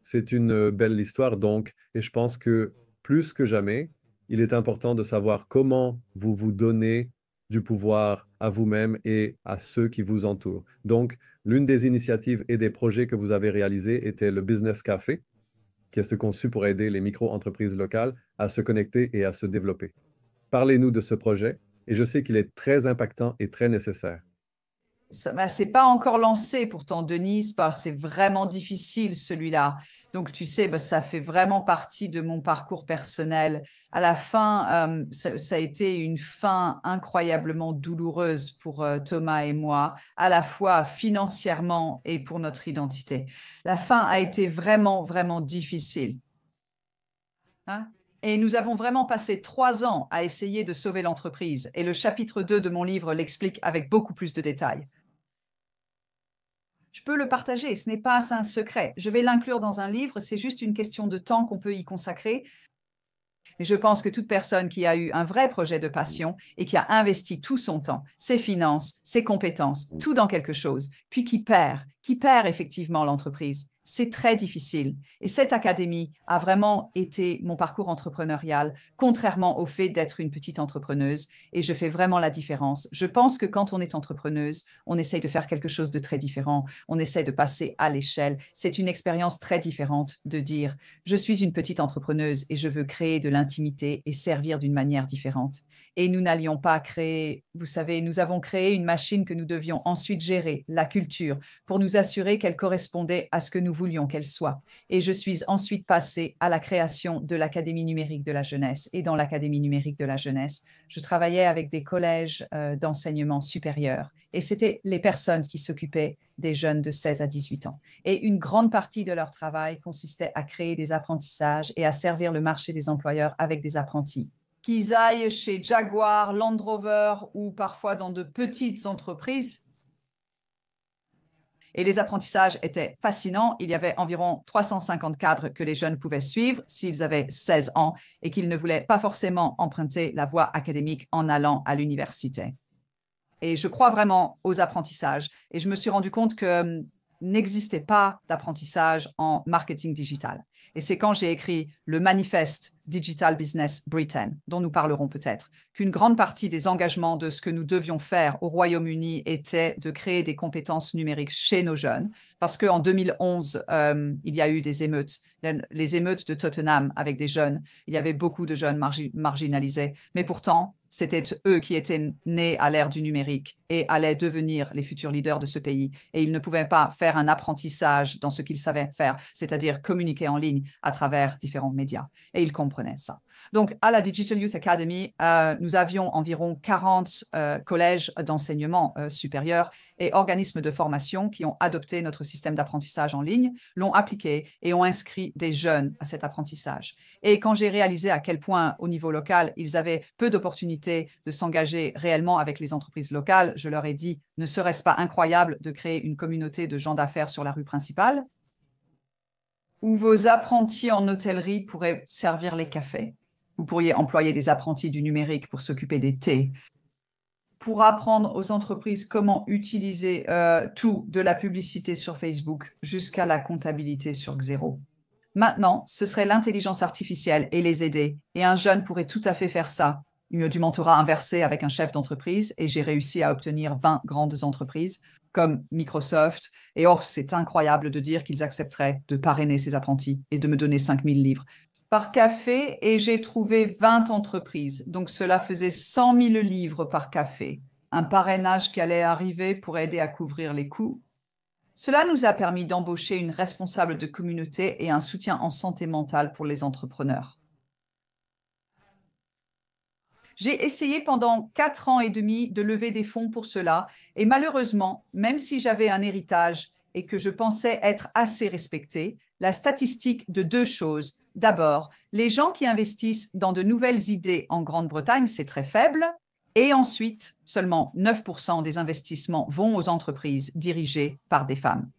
C'est une belle histoire donc, et je pense que plus que jamais, il est important de savoir comment vous vous donnez du pouvoir à vous-même et à ceux qui vous entourent. Donc, l'une des initiatives et des projets que vous avez réalisés était le Business Café, qui est conçu pour aider les micro-entreprises locales à se connecter et à se développer. Parlez-nous de ce projet, et je sais qu'il est très impactant et très nécessaire. C'est pas encore lancé pourtant, Denise, parce que c'est vraiment difficile celui-là. Donc, tu sais, ça fait vraiment partie de mon parcours personnel. À la fin, ça a été une fin incroyablement douloureuse pour Thomas et moi, à la fois financièrement et pour notre identité. La fin a été vraiment, vraiment difficile. Hein? Et nous avons vraiment passé 3 ans à essayer de sauver l'entreprise. Et le chapitre 2 de mon livre l'explique avec beaucoup plus de détails. Je peux le partager, ce n'est pas un secret. Je vais l'inclure dans un livre, c'est juste une question de temps qu'on peut y consacrer. Mais je pense que toute personne qui a eu un vrai projet de passion et qui a investi tout son temps, ses finances, ses compétences, tout dans quelque chose, puis qui perd effectivement l'entreprise, c'est très difficile. Et cette académie a vraiment été mon parcours entrepreneurial, contrairement au fait d'être une petite entrepreneuse. Et je fais vraiment la différence. Je pense que quand on est entrepreneuse, on essaye de faire quelque chose de très différent. On essaie de passer à l'échelle. C'est une expérience très différente de dire « je suis une petite entrepreneuse et je veux créer de l'intimité et servir d'une manière différente ». et nous n'allions pas créer, vous savez, nous avons créé une machine que nous devions ensuite gérer, la culture, pour nous assurer qu'elle correspondait à ce que nous voulions qu'elle soit. Et je suis ensuite passée à la création de l'Académie numérique de la jeunesse. Et dans l'Académie numérique de la jeunesse, je travaillais avec des collèges d'enseignement supérieur. Et c'était les personnes qui s'occupaient des jeunes de 16 à 18 ans. Et une grande partie de leur travail consistait à créer des apprentissages et à servir le marché des employeurs avec des apprentis. Qu'ils aillent chez Jaguar, Land Rover ou parfois dans de petites entreprises. Et les apprentissages étaient fascinants. Il y avait environ 350 cadres que les jeunes pouvaient suivre s'ils avaient 16 ans et qu'ils ne voulaient pas forcément emprunter la voie académique en allant à l'université. Et je crois vraiment aux apprentissages. Et je me suis rendu compte que n'existait pas d'apprentissage en marketing digital. Et c'est quand j'ai écrit le manifeste Digital Business Britain, dont nous parlerons peut-être, qu'une grande partie des engagements de ce que nous devions faire au Royaume-Uni était de créer des compétences numériques chez nos jeunes. Parce qu'en 2011, il y a eu des émeutes, les émeutes de Tottenham avec des jeunes. Il y avait beaucoup de jeunes marginalisés. Mais pourtant, c'était eux qui étaient nés à l'ère du numérique et allaient devenir les futurs leaders de ce pays. Et ils ne pouvaient pas faire un apprentissage dans ce qu'ils savaient faire, c'est-à-dire communiquer en ligne à travers différents médias. Et ils comprenaient ça. Donc, à la Digital Youth Academy, nous avions environ 40 collèges d'enseignement supérieur et organismes de formation qui ont adopté notre système d'apprentissage en ligne, l'ont appliqué et ont inscrit des jeunes à cet apprentissage. Et quand j'ai réalisé à quel point, au niveau local, ils avaient peu d'opportunités de s'engager réellement avec les entreprises locales, je leur ai dit, ne serait-ce pas incroyable de créer une communauté de gens d'affaires sur la rue principale, où vos apprentis en hôtellerie pourraient servir les cafés? Vous pourriez employer des apprentis du numérique pour s'occuper des thés, pour apprendre aux entreprises comment utiliser tout, de la publicité sur Facebook jusqu'à la comptabilité sur Xero. Maintenant, ce serait l'intelligence artificielle et les aider. Et un jeune pourrait tout à fait faire ça. Du mentorat inversé avec un chef d'entreprise. Et j'ai réussi à obtenir 20 grandes entreprises comme Microsoft. Et c'est incroyable de dire qu'ils accepteraient de parrainer ces apprentis et de me donner 5000 livres par café. Et j'ai trouvé 20 entreprises. Donc, cela faisait 100 000 livres par café. Un parrainage qui allait arriver pour aider à couvrir les coûts. Cela nous a permis d'embaucher une responsable de communauté et un soutien en santé mentale pour les entrepreneurs. J'ai essayé pendant 4 ans et demi de lever des fonds pour cela et malheureusement, même si j'avais un héritage et que je pensais être assez respectée, la statistique de 2 choses. D'abord, les gens qui investissent dans de nouvelles idées en Grande-Bretagne, c'est très faible. Et ensuite, seulement 9% des investissements vont aux entreprises dirigées par des femmes.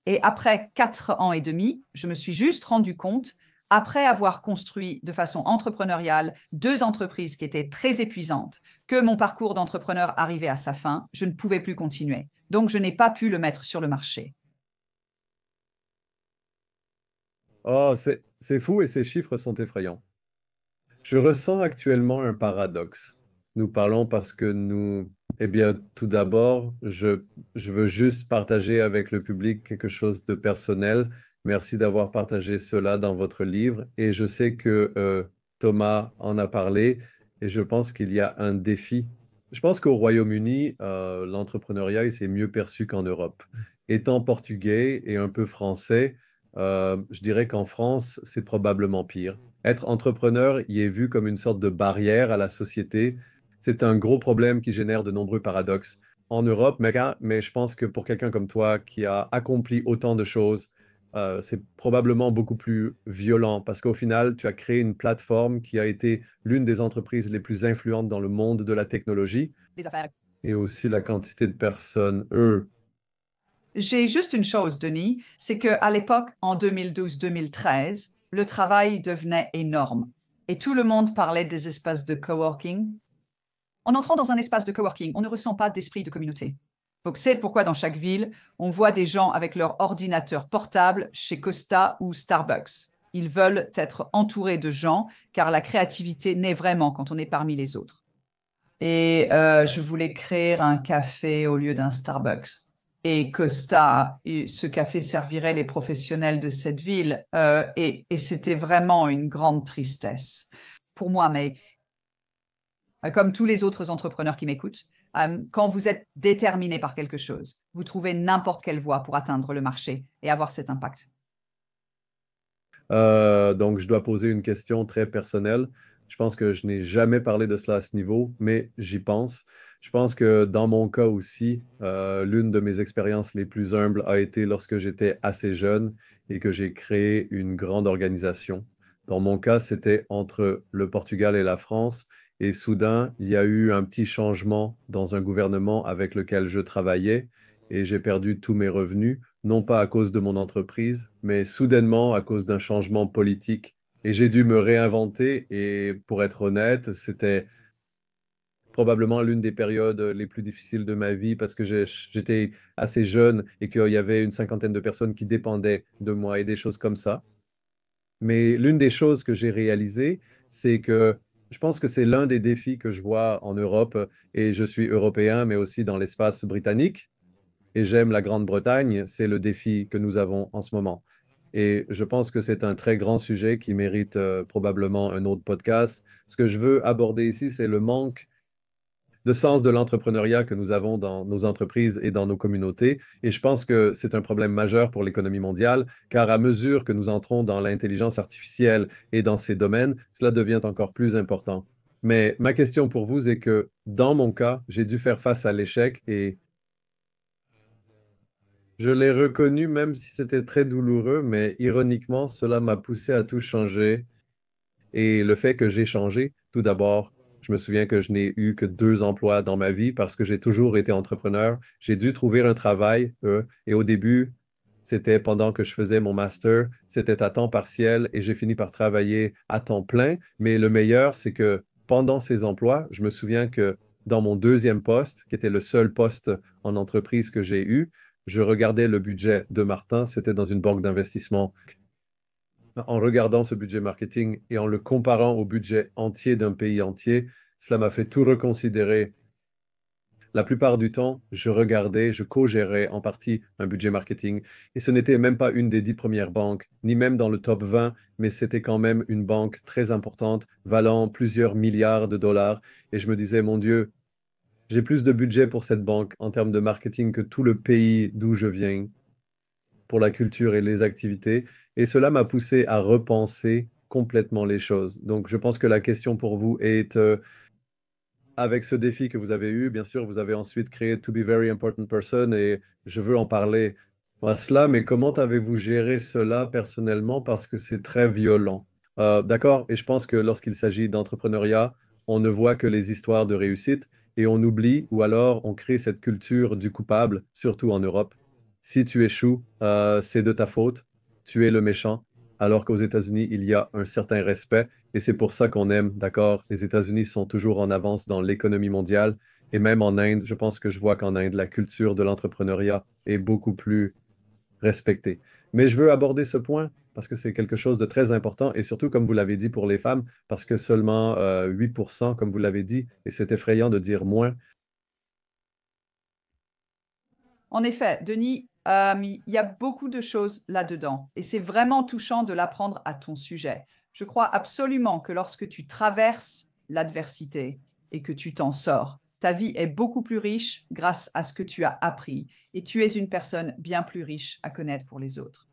Et après 4 ans et demi, je me suis juste rendu compte, après avoir construit de façon entrepreneuriale 2 entreprises qui étaient très épuisantes, que mon parcours d'entrepreneur arrivait à sa fin, je ne pouvais plus continuer. Donc, je n'ai pas pu le mettre sur le marché. Oh, c'est fou et ces chiffres sont effrayants. Je ressens actuellement un paradoxe. Nous parlons parce que eh bien, tout d'abord, je veux juste partager avec le public quelque chose de personnel. Merci d'avoir partagé cela dans votre livre. Et je sais que Thomas en a parlé et je pense qu'il y a un défi. Je pense qu'au Royaume-Uni, l'entrepreneuriat, il s'est mieux perçu qu'en Europe. Étant portugais et un peu français, je dirais qu'en France, c'est probablement pire. Être entrepreneur y est vu comme une sorte de barrière à la société. C'est un gros problème qui génère de nombreux paradoxes en Europe, mais je pense que pour quelqu'un comme toi qui a accompli autant de choses, c'est probablement beaucoup plus violent parce qu'au final, tu as créé une plateforme qui a été l'une des entreprises les plus influentes dans le monde de la technologie Les affaires. et aussi la quantité de personnes, eux. J'ai juste une chose, Denis, c'est qu'à l'époque, en 2012-2013, le travail devenait énorme et tout le monde parlait des espaces de coworking. En entrant dans un espace de coworking, on ne ressent pas d'esprit de communauté. Donc, c'est pourquoi dans chaque ville, on voit des gens avec leur ordinateur portable chez Costa ou Starbucks. Ils veulent être entourés de gens car la créativité naît vraiment quand on est parmi les autres. Et je voulais créer un café au lieu d'un Starbucks. Et Costa, ce café servirait les professionnels de cette ville. Et c'était vraiment une grande tristesse pour moi. Mais comme tous les autres entrepreneurs qui m'écoutent, quand vous êtes déterminé par quelque chose, vous trouvez n'importe quelle voie pour atteindre le marché et avoir cet impact. Donc, je dois poser une question très personnelle. Je pense que je n'ai jamais parlé de cela à ce niveau, mais j'y pense. Je pense que dans mon cas aussi, l'une de mes expériences les plus humbles a été lorsque j'étais assez jeune et que j'ai créé une grande organisation. Dans mon cas, c'était entre le Portugal et la France. Et soudain, il y a eu un petit changement dans un gouvernement avec lequel je travaillais et j'ai perdu tous mes revenus non pas à cause de mon entreprise, mais soudainement à cause d'un changement politique. Et j'ai dû me réinventer. Et pour être honnête, c'était probablement l'une des périodes les plus difficiles de ma vie parce que j'étais assez jeune et qu'il y avait une cinquantaine de personnes qui dépendaient de moi et des choses comme ça. Mais l'une des choses que j'ai réalisées, c'est que je pense que c'est l'un des défis que je vois en Europe, et je suis européen, mais aussi dans l'espace britannique et j'aime la Grande-Bretagne, c'est le défi que nous avons en ce moment. Et je pense que c'est un très grand sujet qui mérite probablement un autre podcast. Ce que je veux aborder ici, c'est le manque de sens de l'entrepreneuriat que nous avons dans nos entreprises et dans nos communautés. Et je pense que c'est un problème majeur pour l'économie mondiale, car à mesure que nous entrons dans l'intelligence artificielle et dans ces domaines, cela devient encore plus important. Mais ma question pour vous est que dans mon cas, j'ai dû faire face à l'échec et je l'ai reconnu même si c'était très douloureux, mais ironiquement, cela m'a poussé à tout changer. Et le fait que j'ai changé, tout d'abord, je me souviens que je n'ai eu que 2 emplois dans ma vie parce que j'ai toujours été entrepreneur. J'ai dû trouver un travail, et au début, c'était pendant que je faisais mon master, c'était à temps partiel et j'ai fini par travailler à temps plein. Mais le meilleur, c'est que pendant ces emplois, je me souviens que dans mon deuxième poste, qui était le seul poste en entreprise que j'ai eu, je regardais le budget de Martin, c'était dans une banque d'investissement. En regardant ce budget marketing et en le comparant au budget entier d'un pays entier, cela m'a fait tout reconsidérer. La plupart du temps, je regardais, je co-gérais en partie un budget marketing et ce n'était même pas une des 10 premières banques, ni même dans le top 20, mais c'était quand même une banque très importante, valant plusieurs milliards de dollars. Et je me disais, mon Dieu, j'ai plus de budget pour cette banque en termes de marketing que tout le pays d'où je viens pour la culture et les activités. Et cela m'a poussé à repenser complètement les choses. Donc, je pense que la question pour vous est, avec ce défi que vous avez eu, bien sûr, vous avez ensuite créé To Be Very Important Person et je veux en parler à cela, mais comment avez-vous géré cela personnellement? Parce que c'est très violent. D'accord? Et je pense que lorsqu'il s'agit d'entrepreneuriat, on ne voit que les histoires de réussite et on oublie ou alors on crée cette culture du coupable, surtout en Europe. Si tu échoues, c'est de ta faute, tu es le méchant, alors qu'aux États-Unis, il y a un certain respect et c'est pour ça qu'on aime, d'accord? Les États-Unis sont toujours en avance dans l'économie mondiale et même en Inde, je pense que je vois qu'en Inde, la culture de l'entrepreneuriat est beaucoup plus respectée. Mais je veux aborder ce point parce que c'est quelque chose de très important et surtout, comme vous l'avez dit, pour les femmes, parce que seulement 8%, comme vous l'avez dit, et c'est effrayant de dire moins. En effet, Denis, il y a beaucoup de choses là-dedans et c'est vraiment touchant de l'apprendre à ton sujet. Je crois absolument que lorsque tu traverses l'adversité et que tu t'en sors, ta vie est beaucoup plus riche grâce à ce que tu as appris et tu es une personne bien plus riche à connaître pour les autres.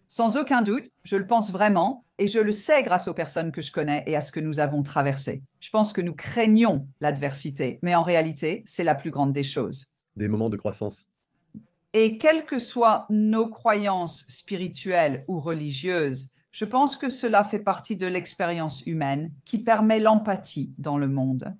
Sans aucun doute, je le pense vraiment et je le sais grâce aux personnes que je connais et à ce que nous avons traversé. Je pense que nous craignons l'adversité, mais en réalité, c'est la plus grande des choses. Des moments de croissance. Et quelles que soient nos croyances spirituelles ou religieuses, je pense que cela fait partie de l'expérience humaine qui permet l'empathie dans le monde.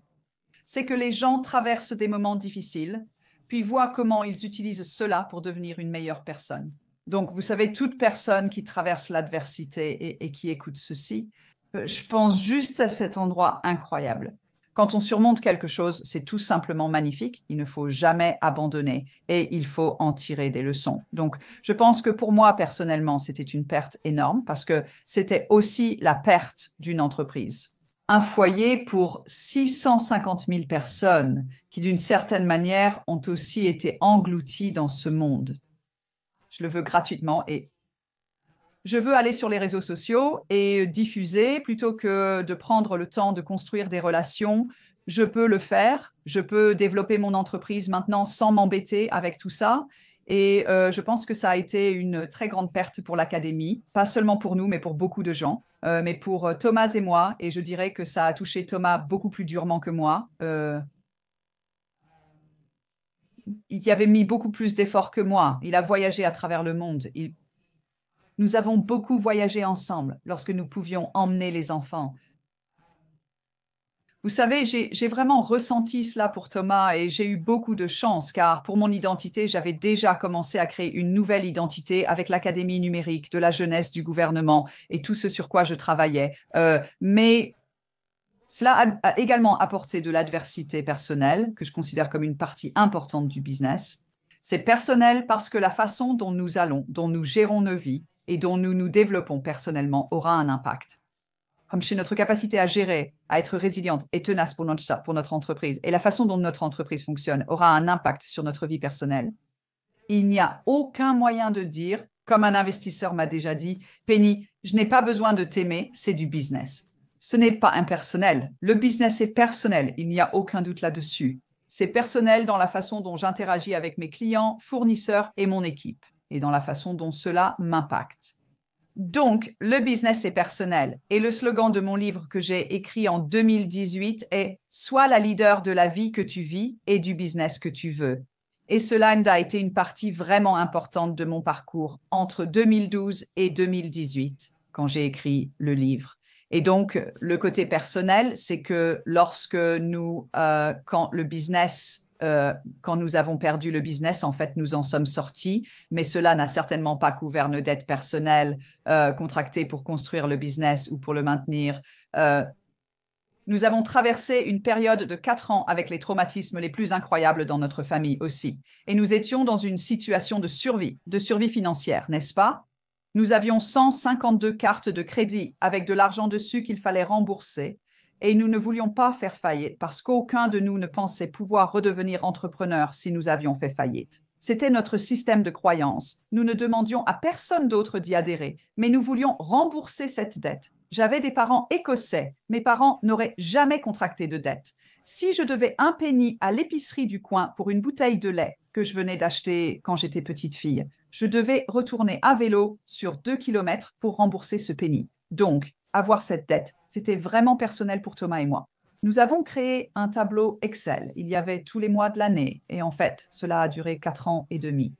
C'est que les gens traversent des moments difficiles, puis voient comment ils utilisent cela pour devenir une meilleure personne. Donc, vous savez, toute personne qui traverse l'adversité et qui écoute ceci, je pense juste à cet endroit incroyable. Quand on surmonte quelque chose, c'est tout simplement magnifique. Il ne faut jamais abandonner et il faut en tirer des leçons. Donc, je pense que pour moi, personnellement, c'était une perte énorme parce que c'était aussi la perte d'une entreprise. Un foyer pour 650 000 personnes qui, d'une certaine manière, ont aussi été englouties dans ce monde. Je le veux gratuitement et Je veux aller sur les réseaux sociaux et diffuser plutôt que de prendre le temps de construire des relations. Je peux le faire. Je peux développer mon entreprise maintenant sans m'embêter avec tout ça. Et je pense que ça a été une très grande perte pour l'académie, pas seulement pour nous, mais pour beaucoup de gens, mais pour Thomas et moi. Et je dirais que ça a touché Thomas beaucoup plus durement que moi. Il y avait mis beaucoup plus d'efforts que moi. Il a voyagé à travers le monde. Nous avons beaucoup voyagé ensemble lorsque nous pouvions emmener les enfants. Vous savez, j'ai vraiment ressenti cela pour Thomas et j'ai eu beaucoup de chance car pour mon identité, j'avais déjà commencé à créer une nouvelle identité avec l'Académie numérique, de la jeunesse, du gouvernement et tout ce sur quoi je travaillais. Mais cela a également apporté de l'adversité personnelle que je considère comme une partie importante du business. C'est personnel parce que la façon dont nous allons, dont nous gérons nos vies et dont nous nous développons personnellement aura un impact. Comme chez notre capacité à gérer, à être résiliente et tenace pour notre entreprise et la façon dont notre entreprise fonctionne aura un impact sur notre vie personnelle. Il n'y a aucun moyen de dire, comme un investisseur m'a déjà dit, Penny, je n'ai pas besoin de t'aimer, c'est du business. Ce n'est pas impersonnel. Le business est personnel, il n'y a aucun doute là-dessus. C'est personnel dans la façon dont j'interagis avec mes clients, fournisseurs et mon équipe, et dans la façon dont cela m'impacte. Donc, le business est personnel. Et le slogan de mon livre que j'ai écrit en 2018 est « Sois la leader de la vie que tu vis et du business que tu veux ». Et cela a été une partie vraiment importante de mon parcours entre 2012 et 2018, quand j'ai écrit le livre. Et donc, le côté personnel, c'est que quand nous avons perdu le business, en fait, nous en sommes sortis, mais cela n'a certainement pas couvert nos dettes personnelles contractées pour construire le business ou pour le maintenir. Nous avons traversé une période de 4 ans avec les traumatismes les plus incroyables dans notre famille aussi. Et nous étions dans une situation de survie financière, n'est-ce pas? Nous avions 152 cartes de crédit avec de l'argent dessus qu'il fallait rembourser. Et nous ne voulions pas faire faillite parce qu'aucun de nous ne pensait pouvoir redevenir entrepreneur si nous avions fait faillite. C'était notre système de croyance. Nous ne demandions à personne d'autre d'y adhérer, mais nous voulions rembourser cette dette. J'avais des parents écossais. Mes parents n'auraient jamais contracté de dette. Si je devais un penny à l'épicerie du coin pour une bouteille de lait que je venais d'acheter quand j'étais petite fille, je devais retourner à vélo sur 2 kilomètres pour rembourser ce penny. Donc, avoir cette dette, c'était vraiment personnel pour Thomas et moi. Nous avons créé un tableau Excel. Il y avait tous les mois de l'année et en fait, cela a duré 4 ans et demi.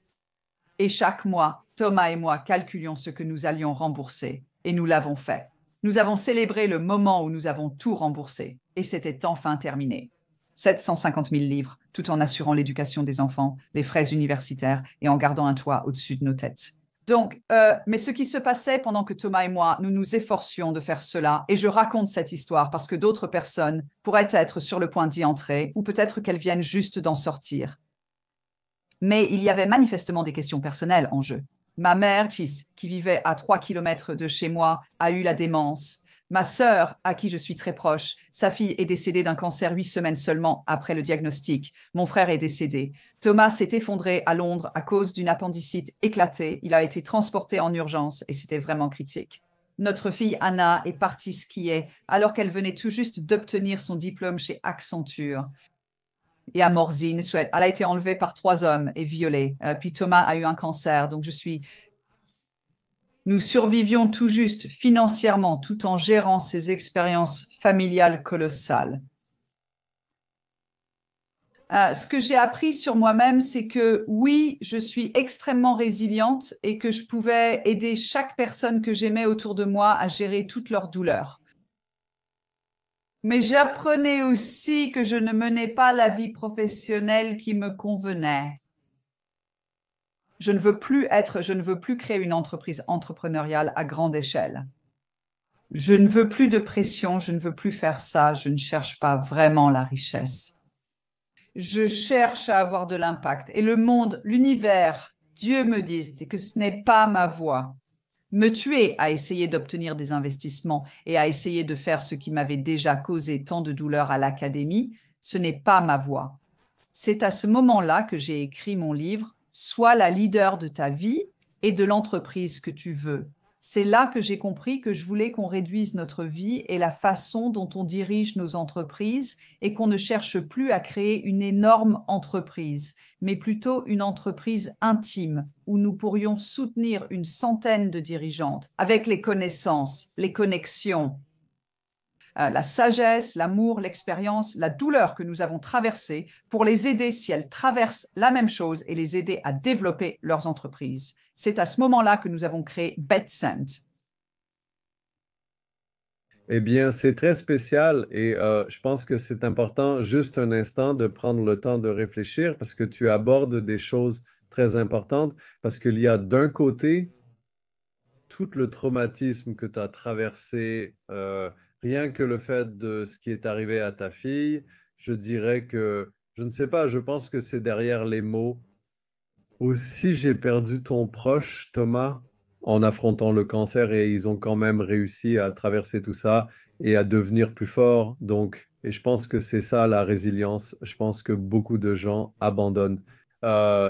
Et chaque mois, Thomas et moi calculions ce que nous allions rembourser et nous l'avons fait. Nous avons célébré le moment où nous avons tout remboursé et c'était enfin terminé. 750 000 livres, tout en assurant l'éducation des enfants, les frais universitaires et en gardant un toit au-dessus de nos têtes. Donc, mais ce qui se passait pendant que Thomas et moi, nous nous efforcions de faire cela, et je raconte cette histoire parce que d'autres personnes pourraient être sur le point d'y entrer, ou peut-être qu'elles viennent juste d'en sortir. Mais il y avait manifestement des questions personnelles en jeu. Ma mère, Chis, qui vivait à 3 kilomètres de chez moi, a eu la démence. Ma sœur, à qui je suis très proche, sa fille est décédée d'un cancer 8 semaines seulement après le diagnostic. Mon frère est décédé. Thomas s'est effondré à Londres à cause d'une appendicite éclatée. Il a été transporté en urgence et c'était vraiment critique. Notre fille Anna est partie skier alors qu'elle venait tout juste d'obtenir son diplôme chez Accenture. Et à Morzine, elle a été enlevée par 3 hommes et violée. Puis Thomas a eu un cancer, donc Nous survivions tout juste financièrement tout en gérant ces expériences familiales colossales. Ce que j'ai appris sur moi-même, c'est que oui, je suis extrêmement résiliente et que je pouvais aider chaque personne que j'aimais autour de moi à gérer toutes leurs douleurs. Mais j'apprenais aussi que je ne menais pas la vie professionnelle qui me convenait. Je ne veux plus créer une entreprise entrepreneuriale à grande échelle. Je ne veux plus de pression, je ne veux plus faire ça, je ne cherche pas vraiment la richesse. Je cherche à avoir de l'impact. Et le monde, l'univers, Dieu me dit que ce n'est pas ma voie. Me tuer à essayer d'obtenir des investissements et à essayer de faire ce qui m'avait déjà causé tant de douleur à l'académie, ce n'est pas ma voie. C'est à ce moment-là que j'ai écrit mon livre « Sois la leader de ta vie et de l'entreprise que tu veux ». C'est là que j'ai compris que je voulais qu'on réduise notre vie et la façon dont on dirige nos entreprises et qu'on ne cherche plus à créer une énorme entreprise, mais plutôt une entreprise intime où nous pourrions soutenir une centaine de dirigeantes avec les connaissances, les connexions, la sagesse, l'amour, l'expérience, la douleur que nous avons traversée pour les aider si elles traversent la même chose et les aider à développer leurs entreprises. C'est à ce moment-là que nous avons créé BetSend. Eh bien, c'est très spécial et je pense que c'est important juste un instant de prendre le temps de réfléchir parce que tu abordes des choses très importantes parce qu'il y a d'un côté tout le traumatisme que tu as traversé, rien que le fait de ce qui est arrivé à ta fille, je dirais que, je ne sais pas, je pense que c'est derrière les mots. Aussi, j'ai perdu ton proche, Thomas, en affrontant le cancer et ils ont quand même réussi à traverser tout ça et à devenir plus forts. Donc, et je pense que c'est ça la résilience. Je pense que beaucoup de gens abandonnent.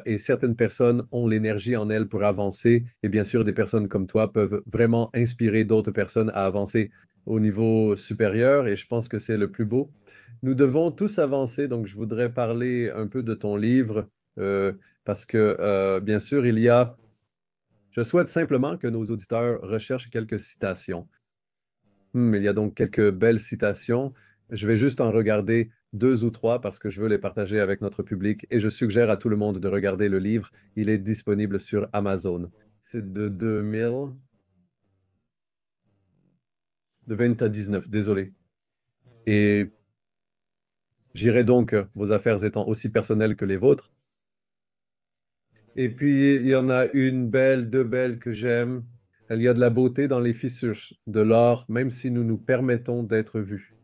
Et certaines personnes ont l'énergie en elles pour avancer. Et bien sûr, des personnes comme toi peuvent vraiment inspirer d'autres personnes à avancer au niveau supérieur. Et je pense que c'est le plus beau. Nous devons tous avancer. Donc, je voudrais parler un peu de ton livre. Parce que, bien sûr, je souhaite simplement que nos auditeurs recherchent quelques citations. Il y a donc quelques belles citations. Je vais juste en regarder deux ou trois parce que je veux les partager avec notre public et je suggère à tout le monde de regarder le livre. Il est disponible sur Amazon. C'est de 2000, de 20 à 19, désolé. Et j'irai donc, vos affaires étant aussi personnelles que les vôtres. Et puis, il y en a une belle, deux belles que j'aime. Il y a de la beauté dans les fissures de l'or, même si nous nous permettons d'être vus.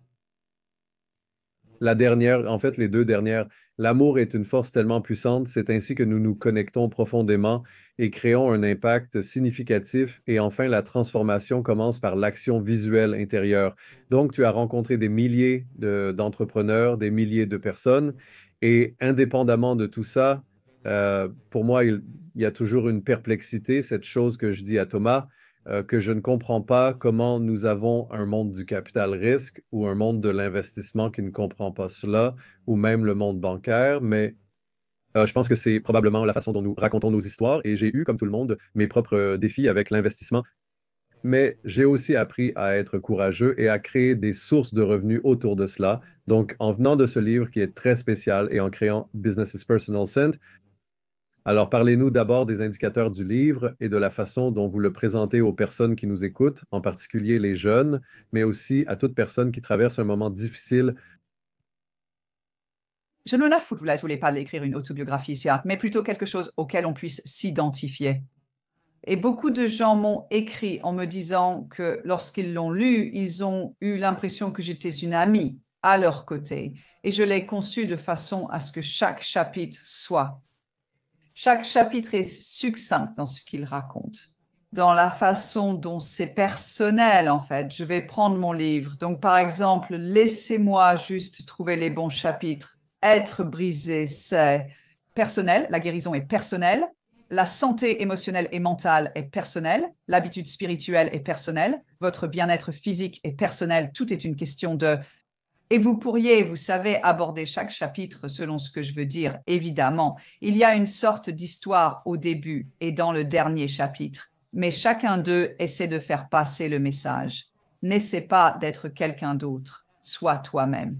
La dernière, en fait, les deux dernières, l'amour est une force tellement puissante, c'est ainsi que nous nous connectons profondément et créons un impact significatif. Et enfin, la transformation commence par l'action visuelle intérieure. Donc, tu as rencontré des milliers d'entrepreneurs, des milliers de personnes, et indépendamment de tout ça, pour moi, il y a toujours une perplexité, cette chose que je dis à Thomas que je ne comprends pas comment nous avons un monde du capital risque ou un monde de l'investissement qui ne comprend pas cela, ou même le monde bancaire, mais je pense que c'est probablement la façon dont nous racontons nos histoires et j'ai eu, comme tout le monde, mes propres défis avec l'investissement. Mais j'ai aussi appris à être courageux et à créer des sources de revenus autour de cela. Donc, en venant de ce livre qui est très spécial et en créant Business is Personal Scent, alors, parlez-nous d'abord des indicateurs du livre et de la façon dont vous le présentez aux personnes qui nous écoutent, en particulier les jeunes, mais aussi à toute personne qui traverse un moment difficile. Je ne la fous, je voulais pas écrire une autobiographie ici, mais plutôt quelque chose auquel on puisse s'identifier. Et beaucoup de gens m'ont écrit en me disant que lorsqu'ils l'ont lu, ils ont eu l'impression que j'étais une amie à leur côté. Et je l'ai conçu de façon à ce que chaque chapitre soit. Chaque chapitre est succinct dans ce qu'il raconte, dans la façon dont c'est personnel, en fait. Je vais prendre mon livre. Donc, par exemple, laissez-moi juste trouver les bons chapitres. Être brisé, c'est personnel. La guérison est personnelle. La santé émotionnelle et mentale est personnelle. L'habitude spirituelle est personnelle. Votre bien-être physique est personnel. Tout est une question de... Et vous pourriez, vous savez, aborder chaque chapitre selon ce que je veux dire, évidemment. Il y a une sorte d'histoire au début et dans le dernier chapitre, mais chacun d'eux essaie de faire passer le message. N'essaie pas d'être quelqu'un d'autre, sois toi-même.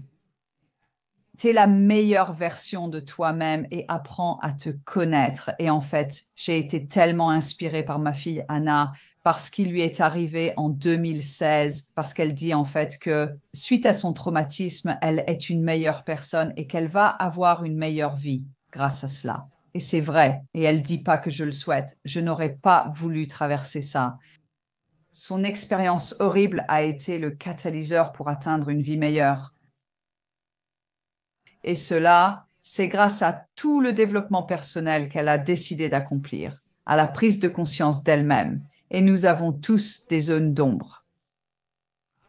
Tu es la meilleure version de toi-même et apprends à te connaître. Et en fait, j'ai été tellement inspirée par ma fille Anna, par ce qui lui est arrivé en 2016, parce qu'elle dit en fait que suite à son traumatisme, elle est une meilleure personne et qu'elle va avoir une meilleure vie grâce à cela. Et c'est vrai. Et elle dit pas que je le souhaite. Je n'aurais pas voulu traverser ça. Son expérience horrible a été le catalyseur pour atteindre une vie meilleure. Et cela, c'est grâce à tout le développement personnel qu'elle a décidé d'accomplir, à la prise de conscience d'elle-même. Et nous avons tous des zones d'ombre.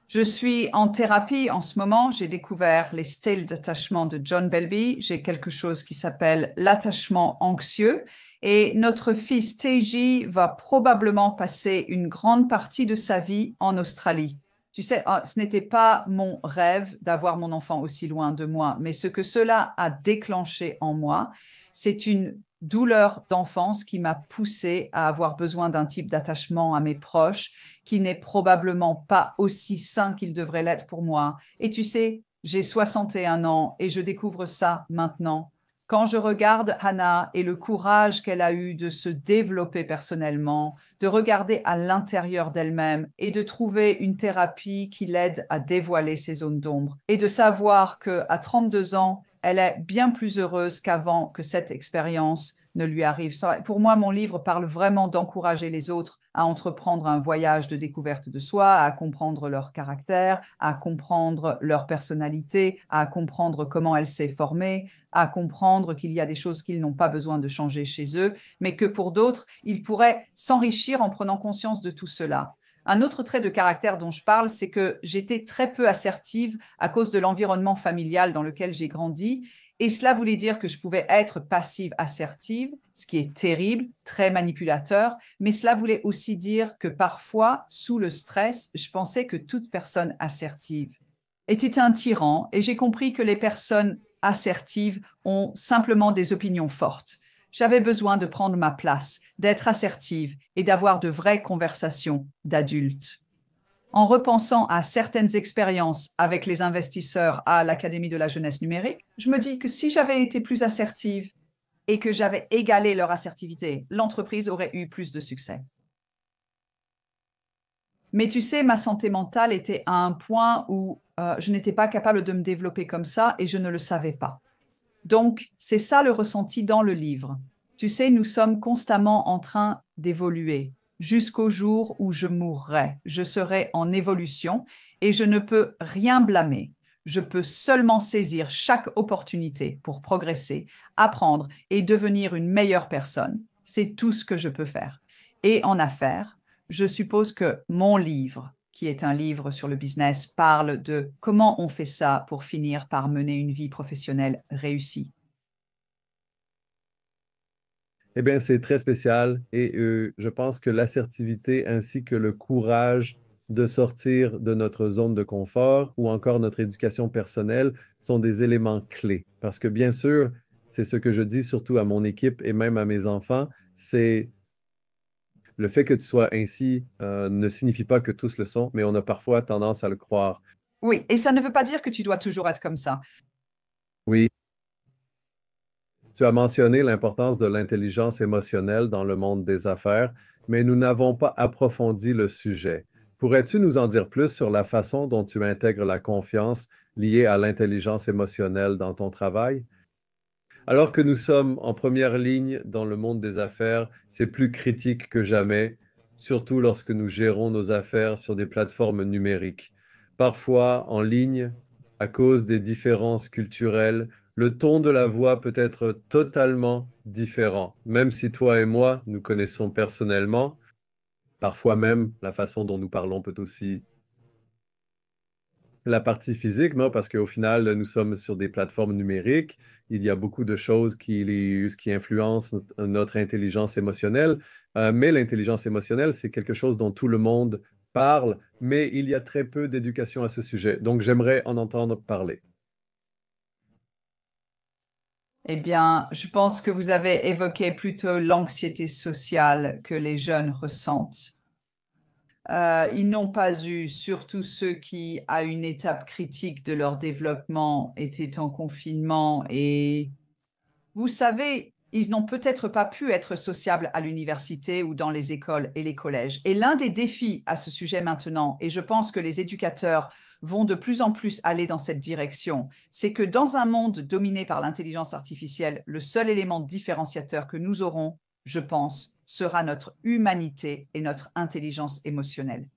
Je suis en thérapie en ce moment. J'ai découvert les styles d'attachement de John Bowlby. J'ai quelque chose qui s'appelle l'attachement anxieux. Et notre fils TJ va probablement passer une grande partie de sa vie en Australie. Tu sais, ce n'était pas mon rêve d'avoir mon enfant aussi loin de moi, mais ce que cela a déclenché en moi, c'est une douleur d'enfance qui m'a poussée à avoir besoin d'un type d'attachement à mes proches qui n'est probablement pas aussi sain qu'il devrait l'être pour moi. Et tu sais, j'ai 61 ans et je découvre ça maintenant. Quand je regarde Hannah et le courage qu'elle a eu de se développer personnellement, de regarder à l'intérieur d'elle-même et de trouver une thérapie qui l'aide à dévoiler ses zones d'ombre et de savoir qu'à 32 ans, elle est bien plus heureuse qu'avant que cette expérience ne lui arrive. Pour moi, mon livre parle vraiment d'encourager les autres à entreprendre un voyage de découverte de soi, à comprendre leur caractère, à comprendre leur personnalité, à comprendre comment elle s'est formée, à comprendre qu'il y a des choses qu'ils n'ont pas besoin de changer chez eux, mais que pour d'autres, ils pourraient s'enrichir en prenant conscience de tout cela. Un autre trait de caractère dont je parle, c'est que j'étais très peu assertive à cause de l'environnement familial dans lequel j'ai grandi. Et cela voulait dire que je pouvais être passive assertive, ce qui est terrible, très manipulateur, mais cela voulait aussi dire que parfois, sous le stress, je pensais que toute personne assertive était un tyran et j'ai compris que les personnes assertives ont simplement des opinions fortes. J'avais besoin de prendre ma place, d'être assertive et d'avoir de vraies conversations d'adultes. En repensant à certaines expériences avec les investisseurs à l'Académie de la jeunesse numérique, je me dis que si j'avais été plus assertive et que j'avais égalé leur assertivité, l'entreprise aurait eu plus de succès. Mais tu sais, ma santé mentale était à un point où je n'étais pas capable de me développer comme ça et je ne le savais pas. Donc, c'est ça le ressenti dans le livre. Tu sais, nous sommes constamment en train d'évoluer jusqu'au jour où je mourrai. Je serai en évolution et je ne peux rien blâmer. Je peux seulement saisir chaque opportunité pour progresser, apprendre et devenir une meilleure personne. C'est tout ce que je peux faire. Et en affaires, je suppose que mon livre, qui est un livre sur le business, parle de comment on fait ça pour finir par mener une vie professionnelle réussie. Eh bien, c'est très spécial et je pense que l'assertivité ainsi que le courage de sortir de notre zone de confort ou encore notre éducation personnelle sont des éléments clés. Parce que bien sûr, c'est ce que je dis surtout à mon équipe et même à mes enfants, c'est le fait que tu sois ainsi ne signifie pas que tous le sont, mais on a parfois tendance à le croire. Oui, et ça ne veut pas dire que tu dois toujours être comme ça. Oui, tu as mentionné l'importance de l'intelligence émotionnelle dans le monde des affaires, mais nous n'avons pas approfondi le sujet. Pourrais-tu nous en dire plus sur la façon dont tu intègres la confiance liée à l'intelligence émotionnelle dans ton travail? Alors que nous sommes en première ligne dans le monde des affaires, c'est plus critique que jamais, surtout lorsque nous gérons nos affaires sur des plateformes numériques. Parfois, en ligne, à cause des différences culturelles, le ton de la voix peut être totalement différent. Même si toi et moi, nous connaissons personnellement, parfois même la façon dont nous parlons peut aussi la partie physique, non, parce qu'au final, nous sommes sur des plateformes numériques. Il y a beaucoup de choses qui influencent notre intelligence émotionnelle. Mais l'intelligence émotionnelle, c'est quelque chose dont tout le monde parle, mais il y a très peu d'éducation à ce sujet. Donc, j'aimerais en entendre parler. Eh bien, je pense que vous avez évoqué plutôt l'anxiété sociale que les jeunes ressentent. Ils n'ont pas eu, surtout ceux qui, à une étape critique de leur développement, étaient en confinement et vous savez, ils n'ont peut-être pas pu être sociables à l'université ou dans les écoles et les collèges. Et l'un des défis à ce sujet maintenant, et je pense que les éducateurs vont de plus en plus aller dans cette direction, c'est que dans un monde dominé par l'intelligence artificielle, le seul élément différenciateur que nous aurons, je pense, sera notre humanité et notre intelligence émotionnelle.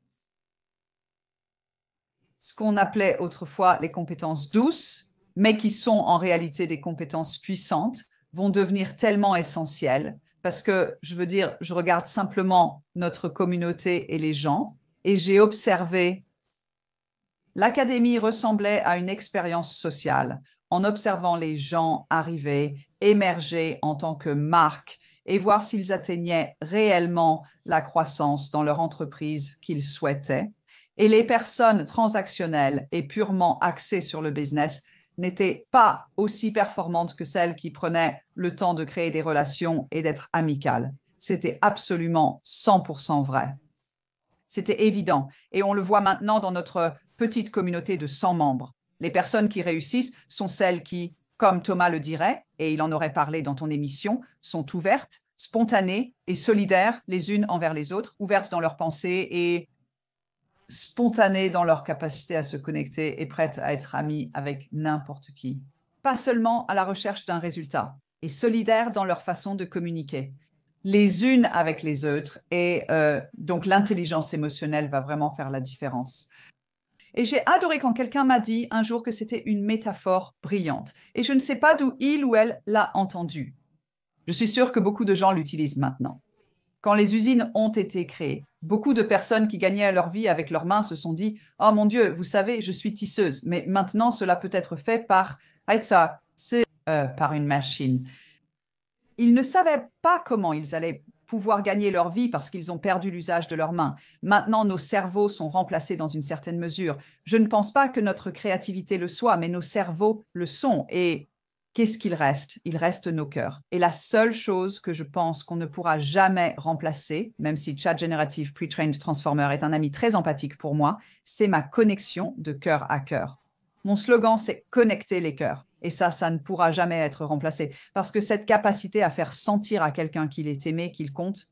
Ce qu'on appelait autrefois les compétences douces, mais qui sont en réalité des compétences puissantes, vont devenir tellement essentielles parce que, je veux dire, je regarde simplement notre communauté et les gens et j'ai observé L'académie ressemblait à une expérience sociale, en observant les gens arriver, émerger en tant que marque et voir s'ils atteignaient réellement la croissance dans leur entreprise qu'ils souhaitaient. Et les personnes transactionnelles et purement axées sur le business n'étaient pas aussi performantes que celles qui prenaient le temps de créer des relations et d'être amicales. C'était absolument 100% vrai. C'était évident. Et on le voit maintenant dans notre petite communauté de 100 membres. Les personnes qui réussissent sont celles qui, comme Thomas le dirait, et il en aurait parlé dans ton émission, sont ouvertes, spontanées et solidaires les unes envers les autres, ouvertes dans leurs pensées et spontanées dans leur capacité à se connecter et prêtes à être amies avec n'importe qui. Pas seulement à la recherche d'un résultat, et solidaires dans leur façon de communiquer les unes avec les autres. Et donc, l'intelligence émotionnelle va vraiment faire la différence. Et j'ai adoré quand quelqu'un m'a dit un jour que c'était une métaphore brillante. Et je ne sais pas d'où il ou elle l'a entendu. Je suis sûre que beaucoup de gens l'utilisent maintenant. Quand les usines ont été créées, beaucoup de personnes qui gagnaient leur vie avec leurs mains se sont dit « Oh mon Dieu, vous savez, je suis tisseuse, mais maintenant cela peut être fait par une machine. » Ils ne savaient pas comment ils allaient pouvoir gagner leur vie parce qu'ils ont perdu l'usage de leurs mains. Maintenant, nos cerveaux sont remplacés dans une certaine mesure. Je ne pense pas que notre créativité le soit, mais nos cerveaux le sont. Et qu'est-ce qu'il reste? Il reste nos cœurs. Et la seule chose que je pense qu'on ne pourra jamais remplacer, même si Chat Generative Pre-trained Transformer est un ami très empathique pour moi, c'est ma connexion de cœur à cœur. Mon slogan, c'est connecter les cœurs. Et ça ne pourra jamais être remplacé. Parce que cette capacité à faire sentir à quelqu'un qu'il est aimé, qu'il compte,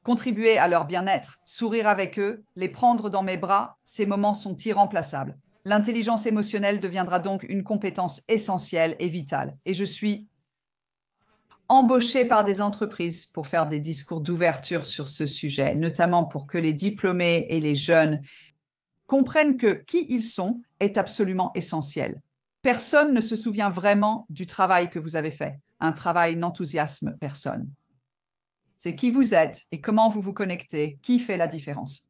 contribuer à leur bien-être, sourire avec eux, les prendre dans mes bras, ces moments sont irremplaçables. L'intelligence émotionnelle deviendra donc une compétence essentielle et vitale. Et je suis embauchée par des entreprises pour faire des discours d'ouverture sur ce sujet, notamment pour que les diplômés et les jeunes comprennent que qui ils sont est absolument essentiel. Personne ne se souvient vraiment du travail que vous avez fait. Un travail n'enthousiasme personne. C'est qui vous êtes et comment vous vous connectez qui fait la différence.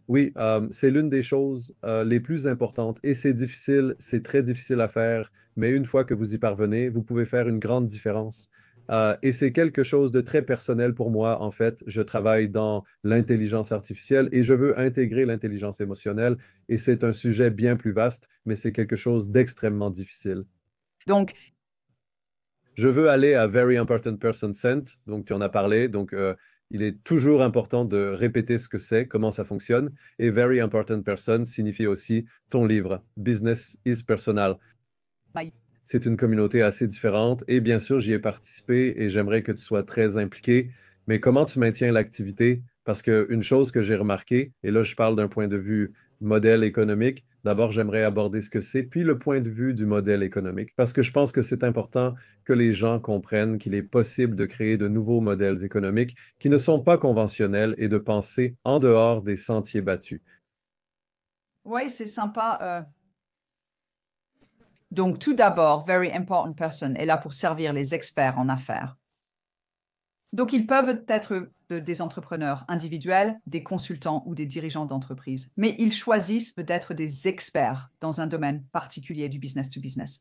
Oui, c'est l'une des choses les plus importantes et c'est difficile, c'est très difficile à faire, mais une fois que vous y parvenez, vous pouvez faire une grande différence. Et c'est quelque chose de très personnel pour moi, en fait. Je travaille dans l'intelligence artificielle et je veux intégrer l'intelligence émotionnelle et c'est un sujet bien plus vaste, mais c'est quelque chose d'extrêmement difficile. Donc, Je veux aller à Very Important Person Sent, donc tu en as parlé, donc il est toujours important de répéter ce que c'est, comment ça fonctionne. Et Very Important Person signifie aussi ton livre, Business is Personal. C'est une communauté assez différente et bien sûr, j'y ai participé et j'aimerais que tu sois très impliqué. Mais comment tu maintiens l'activité? Parce qu'une chose que j'ai remarqué, et là je parle d'un point de vue modèle économique, d'abord j'aimerais aborder ce que c'est, puis le point de vue du modèle économique, parce que je pense que c'est important que les gens comprennent qu'il est possible de créer de nouveaux modèles économiques qui ne sont pas conventionnels et de penser en dehors des sentiers battus. oui, c'est sympa. Donc, tout d'abord, Very Important Person est là pour servir les experts en affaires. Donc, ils peuvent être des entrepreneurs individuels, des consultants ou des dirigeants d'entreprise, mais ils choisissent d'être des experts dans un domaine particulier du business to business.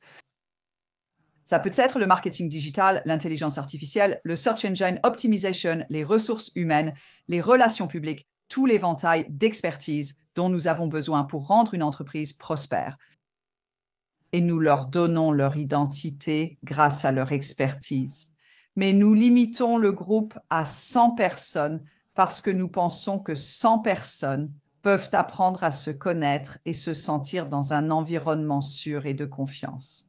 Ça peut être le marketing digital, l'intelligence artificielle, le search engine optimization, les ressources humaines, les relations publiques, tout l'éventail d'expertise dont nous avons besoin pour rendre une entreprise prospère. Et nous leur donnons leur identité grâce à leur expertise. Mais nous limitons le groupe à 100 personnes parce que nous pensons que 100 personnes peuvent apprendre à se connaître et se sentir dans un environnement sûr et de confiance.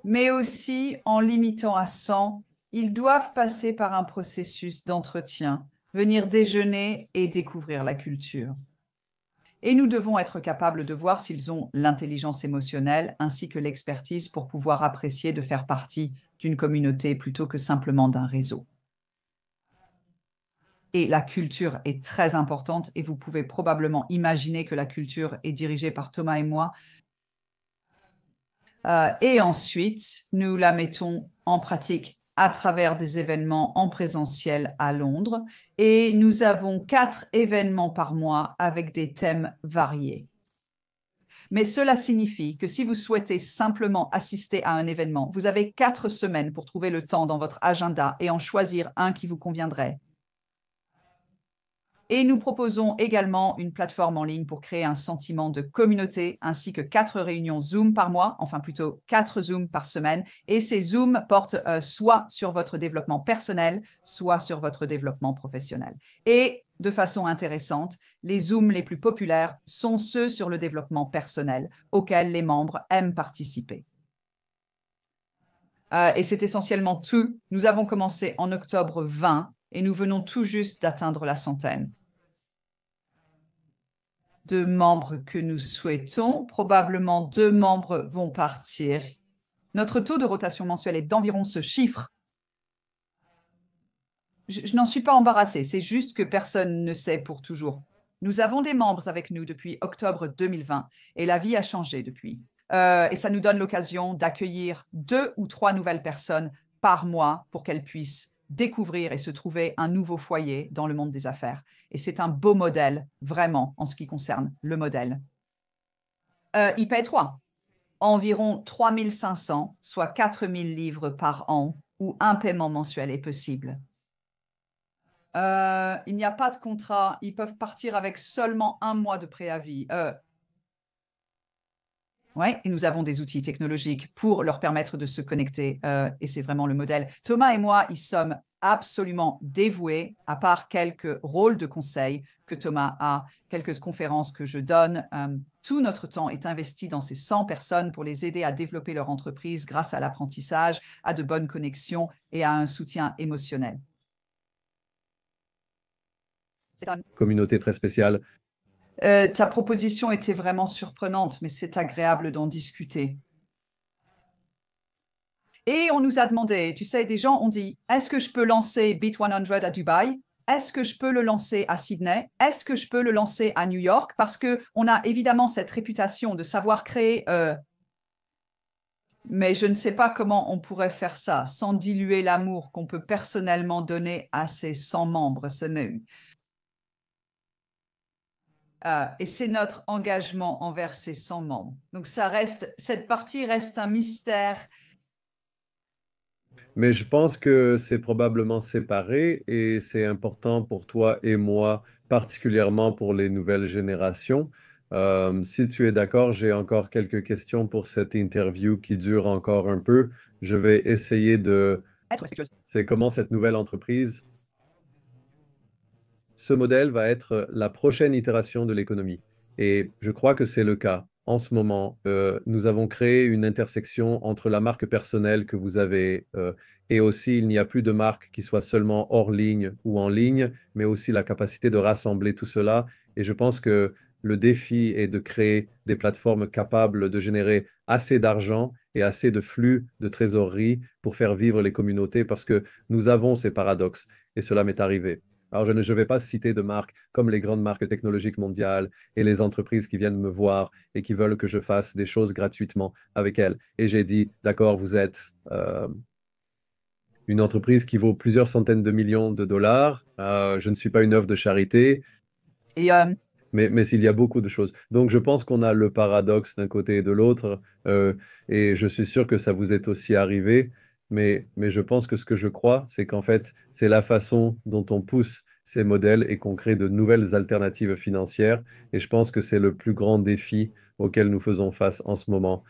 Mais aussi, en limitant à 100, ils doivent passer par un processus d'entretien, venir déjeuner et découvrir la culture. Et nous devons être capables de voir s'ils ont l'intelligence émotionnelle ainsi que l'expertise pour pouvoir apprécier de faire partie d'une communauté plutôt que simplement d'un réseau. Et la culture est très importante et vous pouvez probablement imaginer que la culture est dirigée par Thomas et moi. Et ensuite, nous la mettons en pratique à travers des événements en présentiel à Londres et nous avons 4 événements par mois avec des thèmes variés. Mais cela signifie que si vous souhaitez simplement assister à un événement, vous avez 4 semaines pour trouver le temps dans votre agenda et en choisir un qui vous conviendrait. Et nous proposons également une plateforme en ligne pour créer un sentiment de communauté, ainsi que 4 réunions Zoom par mois, enfin plutôt 4 Zooms par semaine. Et ces Zooms portent soit sur votre développement personnel, soit sur votre développement professionnel. Et de façon intéressante, les Zooms les plus populaires sont ceux sur le développement personnel, auxquels les membres aiment participer. Et c'est essentiellement tout. Nous avons commencé en octobre 20 et nous venons tout juste d'atteindre la centaine de membres que nous souhaitons. Probablement 2 membres vont partir. Notre taux de rotation mensuelle est d'environ ce chiffre. Je n'en suis pas embarrassée, c'est juste que personne ne sait pour toujours. Nous avons des membres avec nous depuis octobre 2020 et la vie a changé depuis. Et ça nous donne l'occasion d'accueillir 2 ou 3 nouvelles personnes par mois pour qu'elles puissent découvrir et se trouver un nouveau foyer dans le monde des affaires. Et c'est un beau modèle, vraiment, en ce qui concerne le modèle. Il paie 3. Environ 3 500, soit 4 000 livres par an, où un paiement mensuel est possible. Il n'y a pas de contrat. Ils peuvent partir avec seulement 1 mois de préavis. Oui, et nous avons des outils technologiques pour leur permettre de se connecter et c'est vraiment le modèle. Thomas et moi, ils sommes absolument dévoués, à part quelques rôles de conseil que Thomas a, quelques conférences que je donne. Tout notre temps est investi dans ces 100 personnes pour les aider à développer leur entreprise grâce à l'apprentissage, à de bonnes connexions et à un soutien émotionnel. C'est une Communauté très spéciale. ta proposition était vraiment surprenante, mais c'est agréable d'en discuter. Et on nous a demandé, tu sais, des gens ont dit, est-ce que je peux lancer Beat 100 à Dubaï? Est-ce que je peux le lancer à Sydney? Est-ce que je peux le lancer à New York? Parce qu'on a évidemment cette réputation de savoir créer, mais je ne sais pas comment on pourrait faire ça sans diluer l'amour qu'on peut personnellement donner à ses 100 membres. Et c'est notre engagement envers ces 100 membres. Donc cette partie reste un mystère. Mais je pense que c'est probablement séparé et c'est important pour toi et moi, particulièrement pour les nouvelles générations. Si tu es d'accord, j'ai encore quelques questions pour cette interview qui dure encore un peu. Je vais essayer de... Être respectueuse. C'est comment cette nouvelle entreprise, ce modèle va être la prochaine itération de l'économie. Et je crois que c'est le cas. En ce moment, nous avons créé une intersection entre la marque personnelle que vous avez et aussi il n'y a plus de marque qui soit seulement hors ligne ou en ligne, mais aussi la capacité de rassembler tout cela. Et je pense que le défi est de créer des plateformes capables de générer assez d'argent et assez de flux de trésorerie pour faire vivre les communautés parce que nous avons ces paradoxes et cela m'est arrivé. Alors, je ne vais pas citer de marques comme les grandes marques technologiques mondiales et les entreprises qui viennent me voir et qui veulent que je fasse des choses gratuitement avec elles. Et j'ai dit, d'accord, vous êtes une entreprise qui vaut plusieurs centaines de millions de dollars. Je ne suis pas une œuvre de charité, Et mais il y a beaucoup de choses. Donc, je pense qu'on a le paradoxe d'un côté et de l'autre. Et je suis sûr que ça vous est aussi arrivé. Mais je pense que ce que je crois, c'est qu'en fait, c'est la façon dont on pousse ces modèles et qu'on crée de nouvelles alternatives financières. Et je pense que c'est le plus grand défi auquel nous faisons face en ce moment.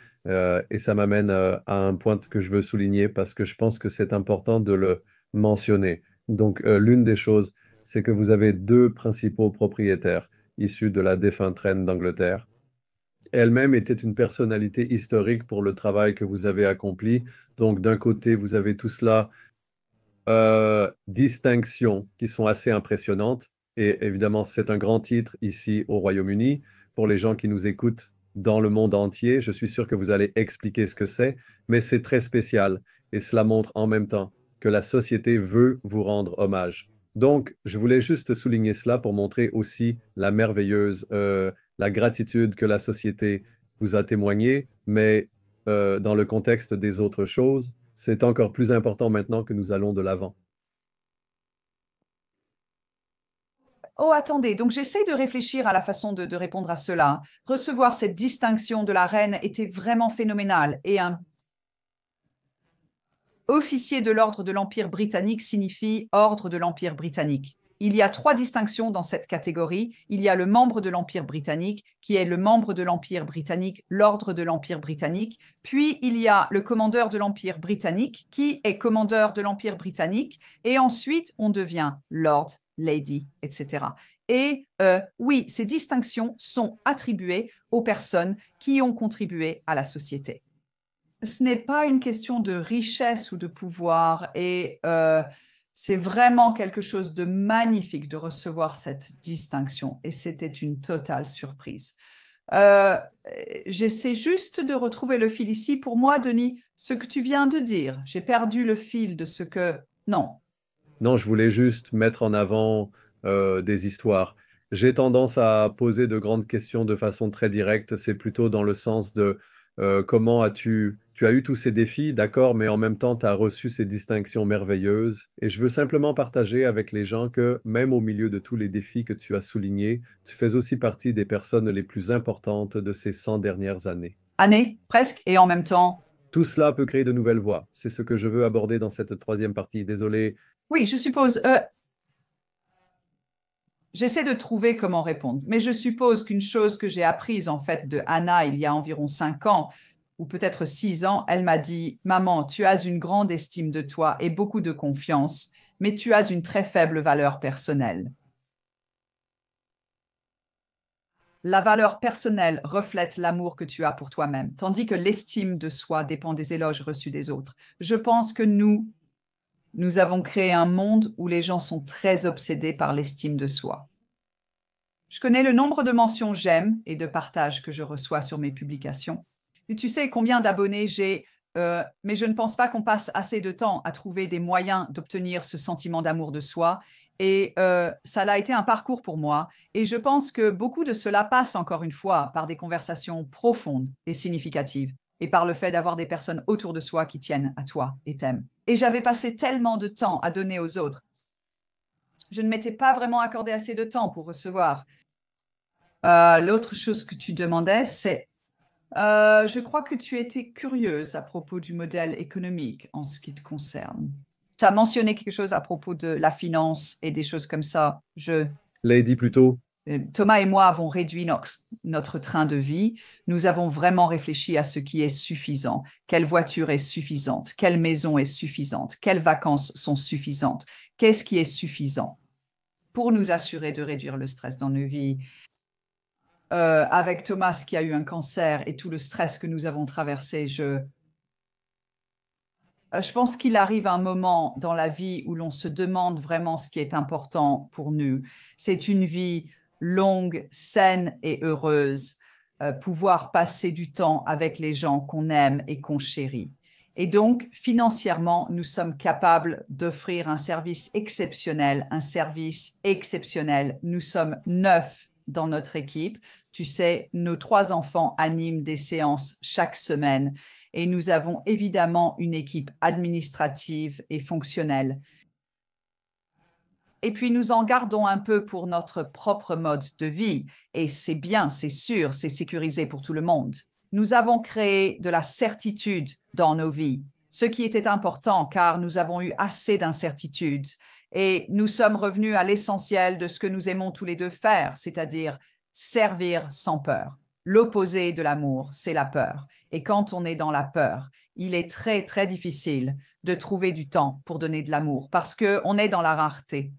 Et ça m'amène à un point que je veux souligner parce que je pense que c'est important de le mentionner. Donc, l'une des choses, c'est que vous avez 2 principaux propriétaires issus de la défunte reine d'Angleterre. Elle-même était une personnalité historique pour le travail que vous avez accompli. Donc, d'un côté, vous avez tout cela, distinctions qui sont assez impressionnantes. Et évidemment, c'est un grand titre ici au Royaume-Uni. Pour les gens qui nous écoutent dans le monde entier, je suis sûr que vous allez expliquer ce que c'est, mais c'est très spécial. Et cela montre en même temps que la société veut vous rendre hommage. Donc, je voulais juste souligner cela pour montrer aussi la merveilleuse, la gratitude que la société vous a témoignée, mais dans le contexte des autres choses, C'est encore plus important maintenant que nous allons de l'avant. Oh, attendez, donc j'essaie de réfléchir à la façon de répondre à cela. Recevoir cette distinction de la reine était vraiment phénoménal et un officier de l'ordre de l'Empire britannique signifie ordre de l'Empire britannique. Il y a trois distinctions dans cette catégorie. Il y a le membre de l'Empire britannique, qui est le membre de l'Empire britannique, l'ordre de l'Empire britannique. Puis, il y a le commandeur de l'Empire britannique, qui est commandeur de l'Empire britannique. Et ensuite, on devient lord, lady, etc. Et oui, ces distinctions sont attribuées aux personnes qui ont contribué à la société. Ce n'est pas une question de richesse ou de pouvoir et c'est vraiment quelque chose de magnifique de recevoir cette distinction et c'était une totale surprise. Euh, J'essaie juste de retrouver le fil ici. Pour moi, Denis, ce que tu viens de dire, j'ai perdu le fil de ce que... Non. Non, je voulais juste mettre en avant des histoires. J'ai tendance à poser de grandes questions de façon très directe. C'est plutôt dans le sens de comment tu as eu tous ces défis, d'accord, mais en même temps, tu as reçu ces distinctions merveilleuses. Et je veux simplement partager avec les gens que même au milieu de tous les défis que tu as soulignés, tu fais aussi partie des personnes les plus importantes de ces 100 dernières années. Année, presque, et en même temps... Tout cela peut créer de nouvelles voies. C'est ce que je veux aborder dans cette troisième partie. Désolé. Oui, je suppose... j'essaie de trouver comment répondre, mais je suppose qu'une chose que j'ai apprise en fait de Anna il y a environ 5 ans, ou peut-être 6 ans, elle m'a dit, Maman, tu as une grande estime de toi et beaucoup de confiance, mais tu as une très faible valeur personnelle. La valeur personnelle reflète l'amour que tu as pour toi-même, tandis que l'estime de soi dépend des éloges reçus des autres. Je pense que nous avons créé un monde où les gens sont très obsédés par l'estime de soi. Je connais le nombre de mentions j'aime et de partages que je reçois sur mes publications. Et tu sais combien d'abonnés j'ai, mais je ne pense pas qu'on passe assez de temps à trouver des moyens d'obtenir ce sentiment d'amour de soi. Et ça a été un parcours pour moi. Et je pense que beaucoup de cela passe, encore une fois, par des conversations profondes et significatives, et par le fait d'avoir des personnes autour de soi qui tiennent à toi et t'aiment. Et j'avais passé tellement de temps à donner aux autres. Je ne m'étais pas vraiment accordé assez de temps pour recevoir. L'autre chose que tu demandais, c'est, je crois que tu étais curieuse à propos du modèle économique en ce qui te concerne. Tu as mentionné quelque chose à propos de la finance et des choses comme ça. Lady plutôt. Thomas et moi avons réduit notre train de vie. Nous avons vraiment réfléchi à ce qui est suffisant. Quelle voiture est suffisante? Quelle maison est suffisante? Quelles vacances sont suffisantes? Qu'est-ce qui est suffisant pour nous assurer de réduire le stress dans nos vies? Avec Thomas qui a eu un cancer et tout le stress que nous avons traversé, je pense qu'il arrive un moment dans la vie où l'on se demande vraiment ce qui est important pour nous. C'est une vie longue, saine et heureuse, pouvoir passer du temps avec les gens qu'on aime et qu'on chérit. Et donc, financièrement, nous sommes capables d'offrir un service exceptionnel, un service exceptionnel. Nous sommes 9 dans notre équipe. Tu sais, nos 3 enfants animent des séances chaque semaine et nous avons évidemment une équipe administrative et fonctionnelle. Et puis nous en gardons un peu pour notre propre mode de vie et c'est bien, c'est sûr, c'est sécurisé pour tout le monde. Nous avons créé de la certitude dans nos vies, ce qui était important car nous avons eu assez d'incertitudes et nous sommes revenus à l'essentiel de ce que nous aimons tous les deux faire, c'est-à-dire servir sans peur. L'opposé de l'amour, c'est la peur. Et quand on est dans la peur, il est très, très difficile de trouver du temps pour donner de l'amour parce qu'on est dans la rareté.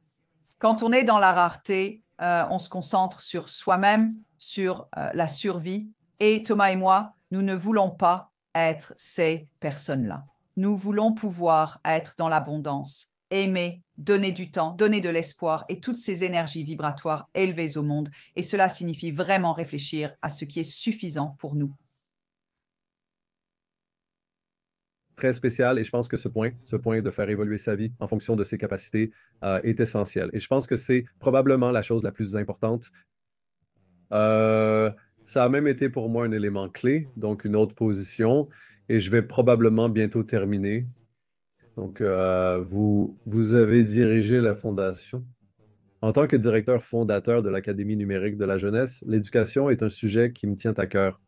Quand on est dans la rareté, on se concentre sur soi-même, sur la survie. Et Thomas et moi, nous ne voulons pas être ces personnes-là. Nous voulons pouvoir être dans l'abondance, aimer, donner du temps, donner de l'espoir et toutes ces énergies vibratoires élevées au monde. Et cela signifie vraiment réfléchir à ce qui est suffisant pour nous. Très spécial et je pense que ce point de faire évoluer sa vie en fonction de ses capacités est essentiel. Et je pense que c'est probablement la chose la plus importante. Euh, Ça a même été pour moi un élément clé, donc une autre position, et je vais probablement bientôt terminer. Donc, vous avez dirigé la fondation. En tant que directeur fondateur de l'Académie numérique de la jeunesse, l'éducation est un sujet qui me tient à cœur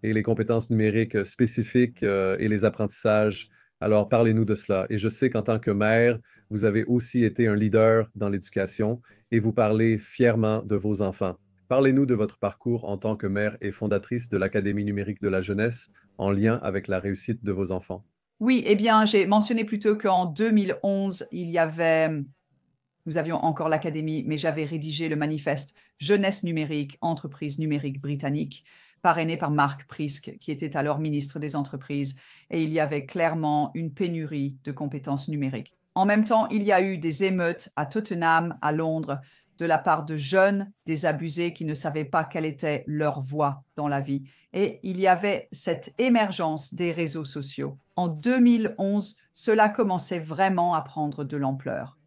et les compétences numériques spécifiques et les apprentissages. Alors, parlez-nous de cela. Et je sais qu'en tant que maire, vous avez aussi été un leader dans l'éducation et vous parlez fièrement de vos enfants. Parlez-nous de votre parcours en tant que maire et fondatrice de l'Académie numérique de la jeunesse en lien avec la réussite de vos enfants. Oui, eh bien, j'ai mentionné plutôt qu'en 2011, nous avions encore l'académie, mais j'avais rédigé le manifeste Jeunesse numérique, entreprise numérique britannique, parrainé par Mark Prisk, qui était alors ministre des Entreprises, et il y avait clairement une pénurie de compétences numériques. En même temps, il y a eu des émeutes à Tottenham, à Londres, de la part de jeunes désabusés qui ne savaient pas quelle était leur voie dans la vie. Et il y avait cette émergence des réseaux sociaux. En 2011, cela commençait vraiment à prendre de l'ampleur.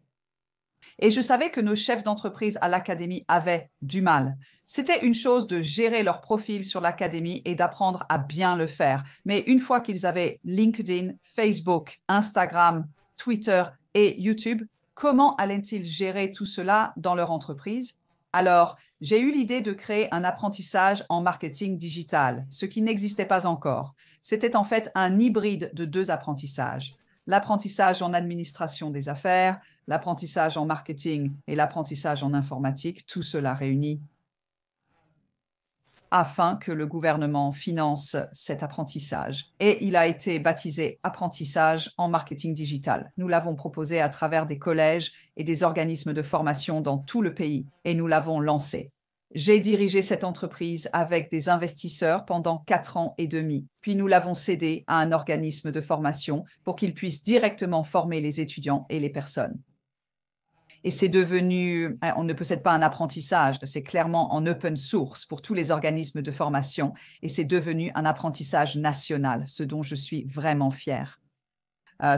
Et je savais que nos chefs d'entreprise à l'académie avaient du mal. C'était une chose de gérer leur profil sur l'académie et d'apprendre à bien le faire. Mais une fois qu'ils avaient LinkedIn, Facebook, Instagram, Twitter et YouTube, comment allaient-ils gérer tout cela dans leur entreprise? Alors, j'ai eu l'idée de créer un apprentissage en marketing digital, ce qui n'existait pas encore. C'était en fait un hybride de deux apprentissages. L'apprentissage en administration des affaires, l'apprentissage en marketing et l'apprentissage en informatique, tout cela réuni afin que le gouvernement finance cet apprentissage. Et il a été baptisé apprentissage en marketing digital. Nous l'avons proposé à travers des collèges et des organismes de formation dans tout le pays et nous l'avons lancé. J'ai dirigé cette entreprise avec des investisseurs pendant 4 ans et demi, puis nous l'avons cédé à un organisme de formation pour qu'il puisse directement former les étudiants et les personnes. Et c'est devenu, on ne possède pas un apprentissage, c'est clairement en open source pour tous les organismes de formation et c'est devenu un apprentissage national, ce dont je suis vraiment fière.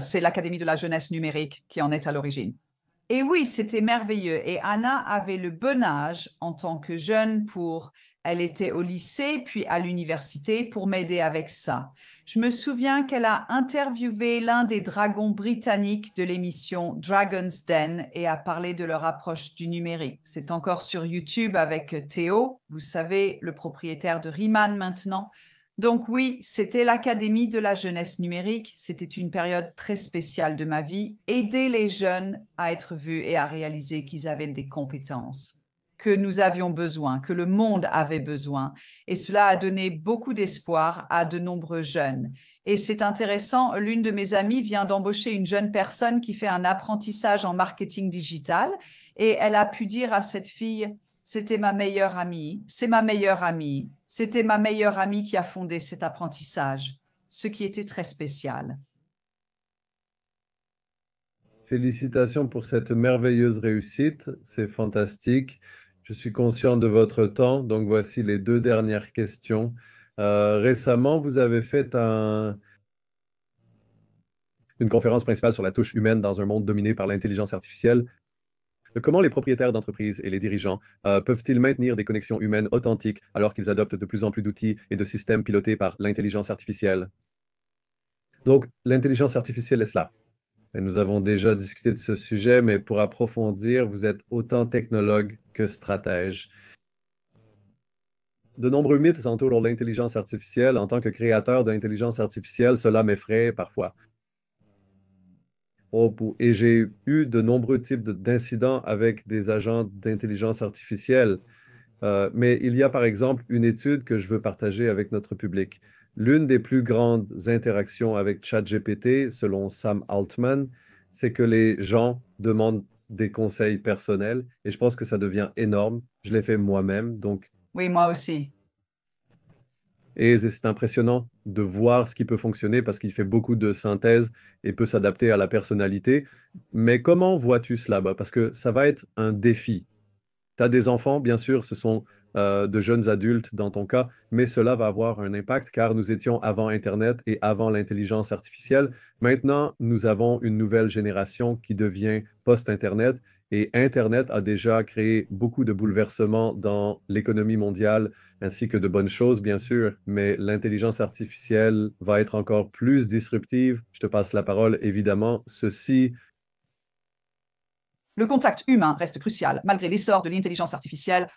C'est l'Académie de la jeunesse numérique qui en est à l'origine. Et oui, c'était merveilleux. Et Anna avait le bon âge en tant que jeune elle était au lycée puis à l'université pour m'aider avec ça. Je me souviens qu'elle a interviewé l'un des dragons britanniques de l'émission Dragon's Den et a parlé de leur approche du numérique. C'est encore sur YouTube avec Théo, vous savez, le propriétaire de Riemann maintenant. Donc oui, c'était l'Académie de la jeunesse numérique. C'était une période très spéciale de ma vie. Aider les jeunes à être vus et à réaliser qu'ils avaient des compétences que nous avions besoin, que le monde avait besoin. Et cela a donné beaucoup d'espoir à de nombreux jeunes. Et c'est intéressant, l'une de mes amies vient d'embaucher une jeune personne qui fait un apprentissage en marketing digital et elle a pu dire à cette fille, c'était ma meilleure amie, c'est ma meilleure amie. C'était ma meilleure amie qui a fondé cet apprentissage, ce qui était très spécial. Félicitations pour cette merveilleuse réussite. C'est fantastique. Je suis conscient de votre temps. Donc, voici les deux dernières questions. Récemment, vous avez fait une conférence principale sur la touche humaine dans un monde dominé par l'intelligence artificielle. Comment les propriétaires d'entreprises et les dirigeants peuvent-ils maintenir des connexions humaines authentiques alors qu'ils adoptent de plus en plus d'outils et de systèmes pilotés par l'intelligence artificielle? Donc, l'intelligence artificielle est là. Et nous avons déjà discuté de ce sujet, mais pour approfondir, vous êtes autant technologue que stratège. De nombreux mythes entourent l'intelligence artificielle. En tant que créateur d'intelligence artificielle, cela m'effraie parfois. Et j'ai eu de nombreux types d'incidents avec des agents d'intelligence artificielle. Mais il y a par exemple une étude que je veux partager avec notre public. L'une des plus grandes interactions avec ChatGPT, selon Sam Altman, c'est que les gens demandent des conseils personnels et je pense que ça devient énorme. Je l'ai fait moi-même, donc, Oui, moi aussi. et c'est impressionnant de voir ce qui peut fonctionner parce qu'il fait beaucoup de synthèse et peut s'adapter à la personnalité. Mais comment vois-tu cela? Parce que ça va être un défi. Tu as des enfants, bien sûr, ce sont de jeunes adultes dans ton cas, mais cela va avoir un impact car nous étions avant Internet et avant l'intelligence artificielle. Maintenant, nous avons une nouvelle génération qui devient post-Internet Et Internet a déjà créé beaucoup de bouleversements dans l'économie mondiale, ainsi que de bonnes choses, bien sûr, mais l'intelligence artificielle va être encore plus disruptive. Je te passe la parole, évidemment. Ceci. Le contact humain reste crucial malgré l'essor de l'intelligence artificielle.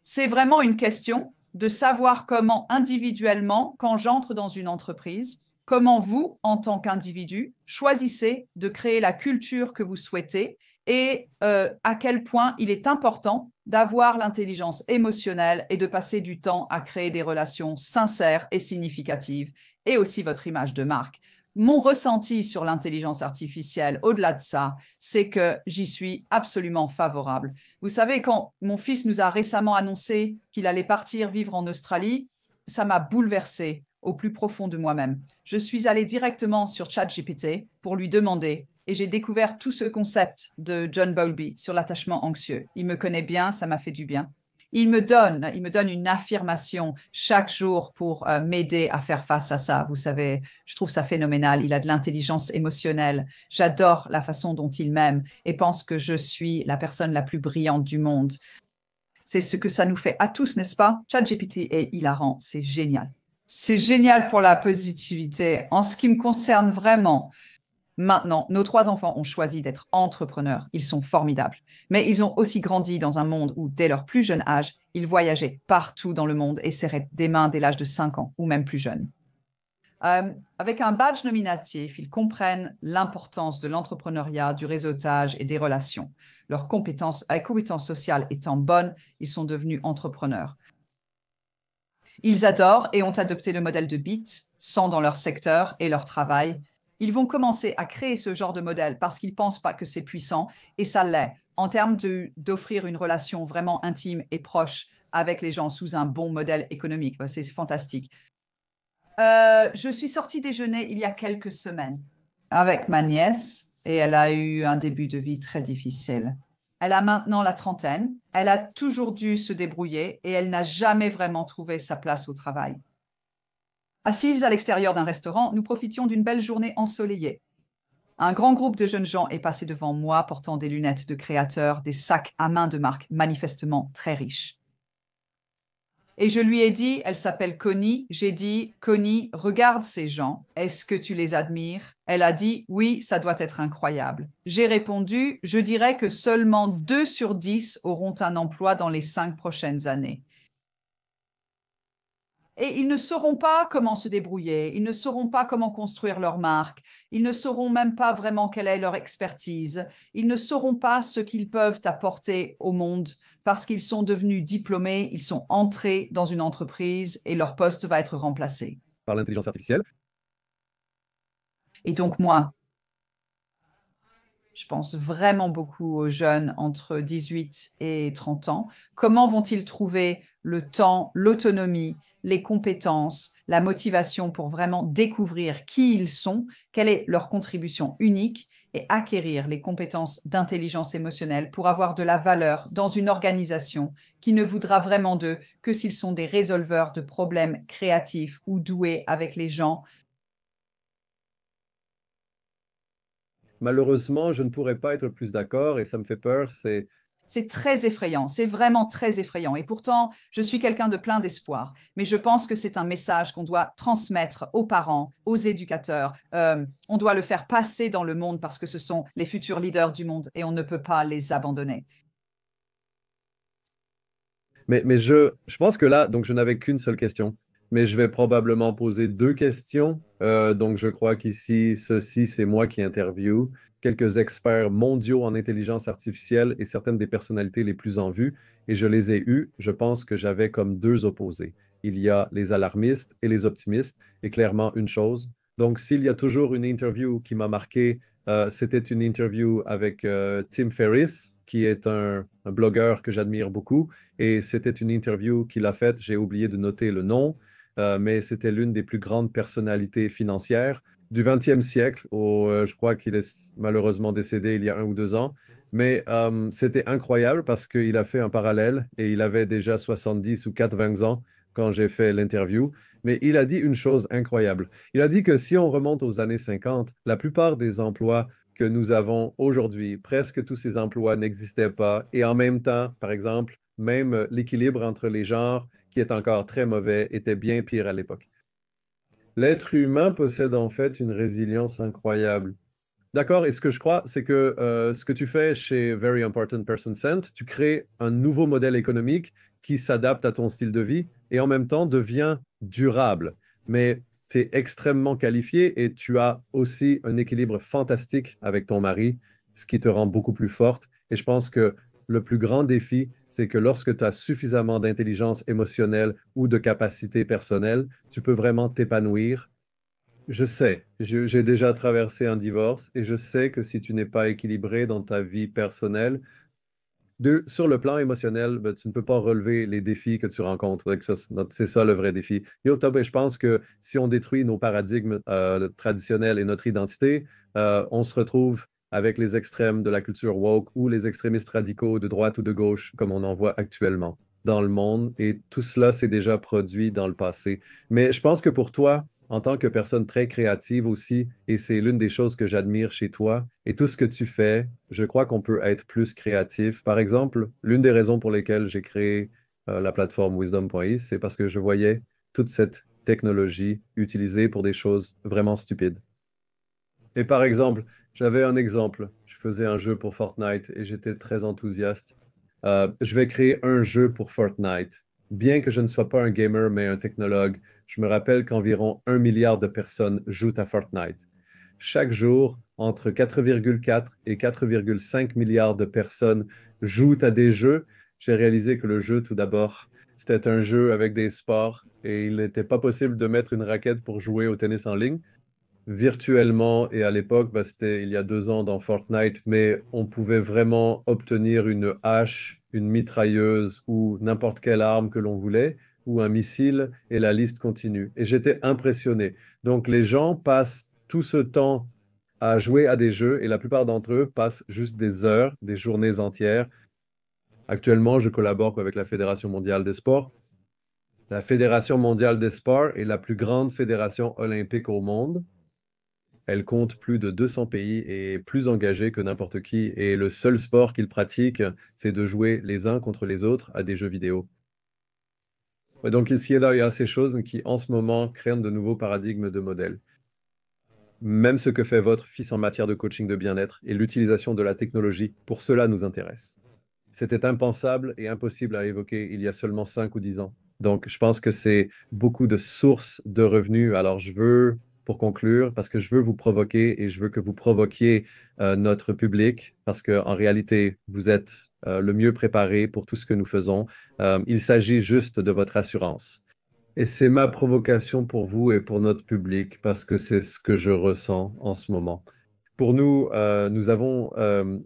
C'est vraiment une question de savoir comment individuellement, quand j'entre dans une entreprise, comment vous, en tant qu'individu, choisissez de créer la culture que vous souhaitez et à quel point il est important d'avoir l'intelligence émotionnelle et de passer du temps à créer des relations sincères et significatives, et aussi votre image de marque. Mon ressenti sur l'intelligence artificielle, au-delà de ça, c'est que j'y suis absolument favorable. Vous savez, quand mon fils nous a récemment annoncé qu'il allait partir vivre en Australie, ça m'a bouleversée au plus profond de moi-même. Je suis allée directement sur ChatGPT pour lui demander, et j'ai découvert tout ce concept de John Bowlby sur l'attachement anxieux. Il me connaît bien, ça m'a fait du bien. Il me donne une affirmation chaque jour pour m'aider à faire face à ça. Vous savez, je trouve ça phénoménal. Il a de l'intelligence émotionnelle. J'adore la façon dont il m'aime et pense que je suis la personne la plus brillante du monde. C'est ce que ça nous fait à tous, n'est-ce pas? ChatGPT est hilarant, c'est génial. C'est génial pour la positivité. En ce qui me concerne vraiment, maintenant, nos 3 enfants ont choisi d'être entrepreneurs. Ils sont formidables. Mais ils ont aussi grandi dans un monde où, dès leur plus jeune âge, ils voyageaient partout dans le monde et serraient des mains dès l'âge de 5 ans ou même plus jeune. Avec un badge nominatif, ils comprennent l'importance de l'entrepreneuriat, du réseautage et des relations. Leurs compétences sociales étant bonnes, ils sont devenus entrepreneurs. Ils adorent et ont adopté le modèle de BEAT, sont dans leur secteur et leur travail. Ils vont commencer à créer ce genre de modèle parce qu'ils ne pensent pas que c'est puissant, et ça l'est, en termes d'offrir une relation vraiment intime et proche avec les gens sous un bon modèle économique. C'est fantastique. Je suis sortie déjeuner il y a quelques semaines avec ma nièce et elle a eu un début de vie très difficile. Elle a maintenant la trentaine, elle a toujours dû se débrouiller et elle n'a jamais vraiment trouvé sa place au travail. Assises à l'extérieur d'un restaurant, nous profitions d'une belle journée ensoleillée. Un grand groupe de jeunes gens est passé devant moi portant des lunettes de créateurs, des sacs à main de marque manifestement très riches. Et je lui ai dit, elle s'appelle Connie, j'ai dit, Connie, regarde ces gens, est-ce que tu les admires? Elle a dit, oui, ça doit être incroyable. J'ai répondu, je dirais que seulement 2 sur 10 auront un emploi dans les 5 prochaines années. Et ils ne sauront pas comment se débrouiller, ils ne sauront pas comment construire leur marque, ils ne sauront même pas vraiment quelle est leur expertise, ils ne sauront pas ce qu'ils peuvent apporter au monde parce qu'ils sont devenus diplômés, ils sont entrés dans une entreprise et leur poste va être remplacé. Par l'intelligence artificielle. Et donc moi, je pense vraiment beaucoup aux jeunes entre 18 et 30 ans. Comment vont-ils trouver le temps, l'autonomie, les compétences, la motivation pour vraiment découvrir qui ils sont, quelle est leur contribution unique et acquérir les compétences d'intelligence émotionnelle pour avoir de la valeur dans une organisation qui ne voudra vraiment d'eux que s'ils sont des résolveurs de problèmes créatifs ou doués avec les gens. Malheureusement, je ne pourrais pas être plus d'accord et ça me fait peur. C'est très effrayant, c'est vraiment très effrayant. Et pourtant, je suis quelqu'un de plein d'espoir. Mais je pense que c'est un message qu'on doit transmettre aux parents, aux éducateurs. On doit le faire passer dans le monde parce que ce sont les futurs leaders du monde et on ne peut pas les abandonner. Mais je pense que là, donc je n'avais qu'une seule question, mais je vais probablement poser 2 questions. Donc je crois qu'ici, ceci, c'est moi qui interviewe quelques experts mondiaux en intelligence artificielle et certaines des personnalités les plus en vue, et je les ai eus. Je pense que j'avais comme 2 opposés. Il y a les alarmistes et les optimistes, et clairement une chose. Donc s'il y a toujours une interview qui m'a marqué, c'était une interview avec Tim Ferriss, qui est un blogueur que j'admire beaucoup. Et c'était une interview qu'il a faite, j'ai oublié de noter le nom, mais c'était l'une des plus grandes personnalités financières du 20e siècle. Je crois qu'il est malheureusement décédé il y a 1 ou 2 ans. Mais c'était incroyable parce qu'il a fait un parallèle et il avait déjà 70 ou 80 ans quand j'ai fait l'interview. Mais il a dit une chose incroyable. Il a dit que si on remonte aux années 50, la plupart des emplois que nous avons aujourd'hui. Presque tous ces emplois n'existaient pas. Et en même temps, par exemple, même l'équilibre entre les genres, qui est encore très mauvais, était bien pire à l'époque. L'être humain possède en fait une résilience incroyable. D'accord, et ce que je crois, c'est que ce que tu fais chez Very Important Person Cent, tu crées un nouveau modèle économique qui s'adapte à ton style de vie et en même temps devient durable. Mais tu es extrêmement qualifié et tu as aussi un équilibre fantastique avec ton mari, ce qui te rend beaucoup plus forte. Et je pense que le plus grand défi, c'est que lorsque tu as suffisamment d'intelligence émotionnelle ou de capacité personnelle, tu peux vraiment t'épanouir. Je sais, j'ai déjà traversé un divorce et je sais que si tu n'es pas équilibré dans ta vie personnelle, sur le plan émotionnel, ben, tu ne peux pas relever les défis que tu rencontres. Donc, c'est ça le vrai défi. Yo, Top, et je pense que si on détruit nos paradigmes traditionnels et notre identité, on se retrouve avec les extrêmes de la culture woke ou les extrémistes radicaux de droite ou de gauche, comme on en voit actuellement dans le monde. Et tout cela s'est déjà produit dans le passé. Mais je pense que pour toi, en tant que personne très créative aussi, et c'est l'une des choses que j'admire chez toi, et tout ce que tu fais, je crois qu'on peut être plus créatif. Par exemple, l'une des raisons pour lesquelles j'ai créé la plateforme Wisdom.is, c'est parce que je voyais toute cette technologie utilisée pour des choses vraiment stupides. Et par exemple, j'avais un exemple. Je faisais un jeu pour Fortnite et j'étais très enthousiaste. Je vais créer un jeu pour Fortnite. Bien que je ne sois pas un gamer, mais un technologue, je me rappelle qu'environ 1 milliard de personnes jouent à Fortnite. Chaque jour, entre 4,4 et 4,5 milliards de personnes jouent à des jeux. J'ai réalisé que le jeu, tout d'abord, c'était un jeu avec des sports et il n'était pas possible de mettre une raquette pour jouer au tennis en ligne virtuellement. Et à l'époque, bah, c'était il y a 2 ans dans Fortnite, mais on pouvait vraiment obtenir une hache, une mitrailleuse ou n'importe quelle arme que l'on voulait, ou un missile, et la liste continue. Et j'étais impressionné. Donc les gens passent tout ce temps à jouer à des jeux, et la plupart d'entre eux passent juste des heures, des journées entières. Actuellement, je collabore avec la Fédération mondiale des sports. La Fédération mondiale des sports est la plus grande fédération olympique au monde. Elle compte plus de 200 pays et est plus engagée que n'importe qui. Et le seul sport qu'ils pratiquent, c'est de jouer les uns contre les autres à des jeux vidéo. Ouais, donc ici et là, il y a ces choses qui, en ce moment, créent de nouveaux paradigmes de modèles. Même ce que fait votre fils en matière de coaching de bien-être et l'utilisation de la technologie, pour cela nous intéresse. C'était impensable et impossible à évoquer il y a seulement 5 ou 10 ans. Donc, je pense que c'est beaucoup de sources de revenus. Alors, je veux, pour conclure, parce que je veux vous provoquer et je veux que vous provoquiez notre public, parce qu'en réalité, vous êtes le mieux préparé pour tout ce que nous faisons. Il s'agit juste de votre assurance. Et c'est ma provocation pour vous et pour notre public, parce que c'est ce que je ressens en ce moment. Pour nous,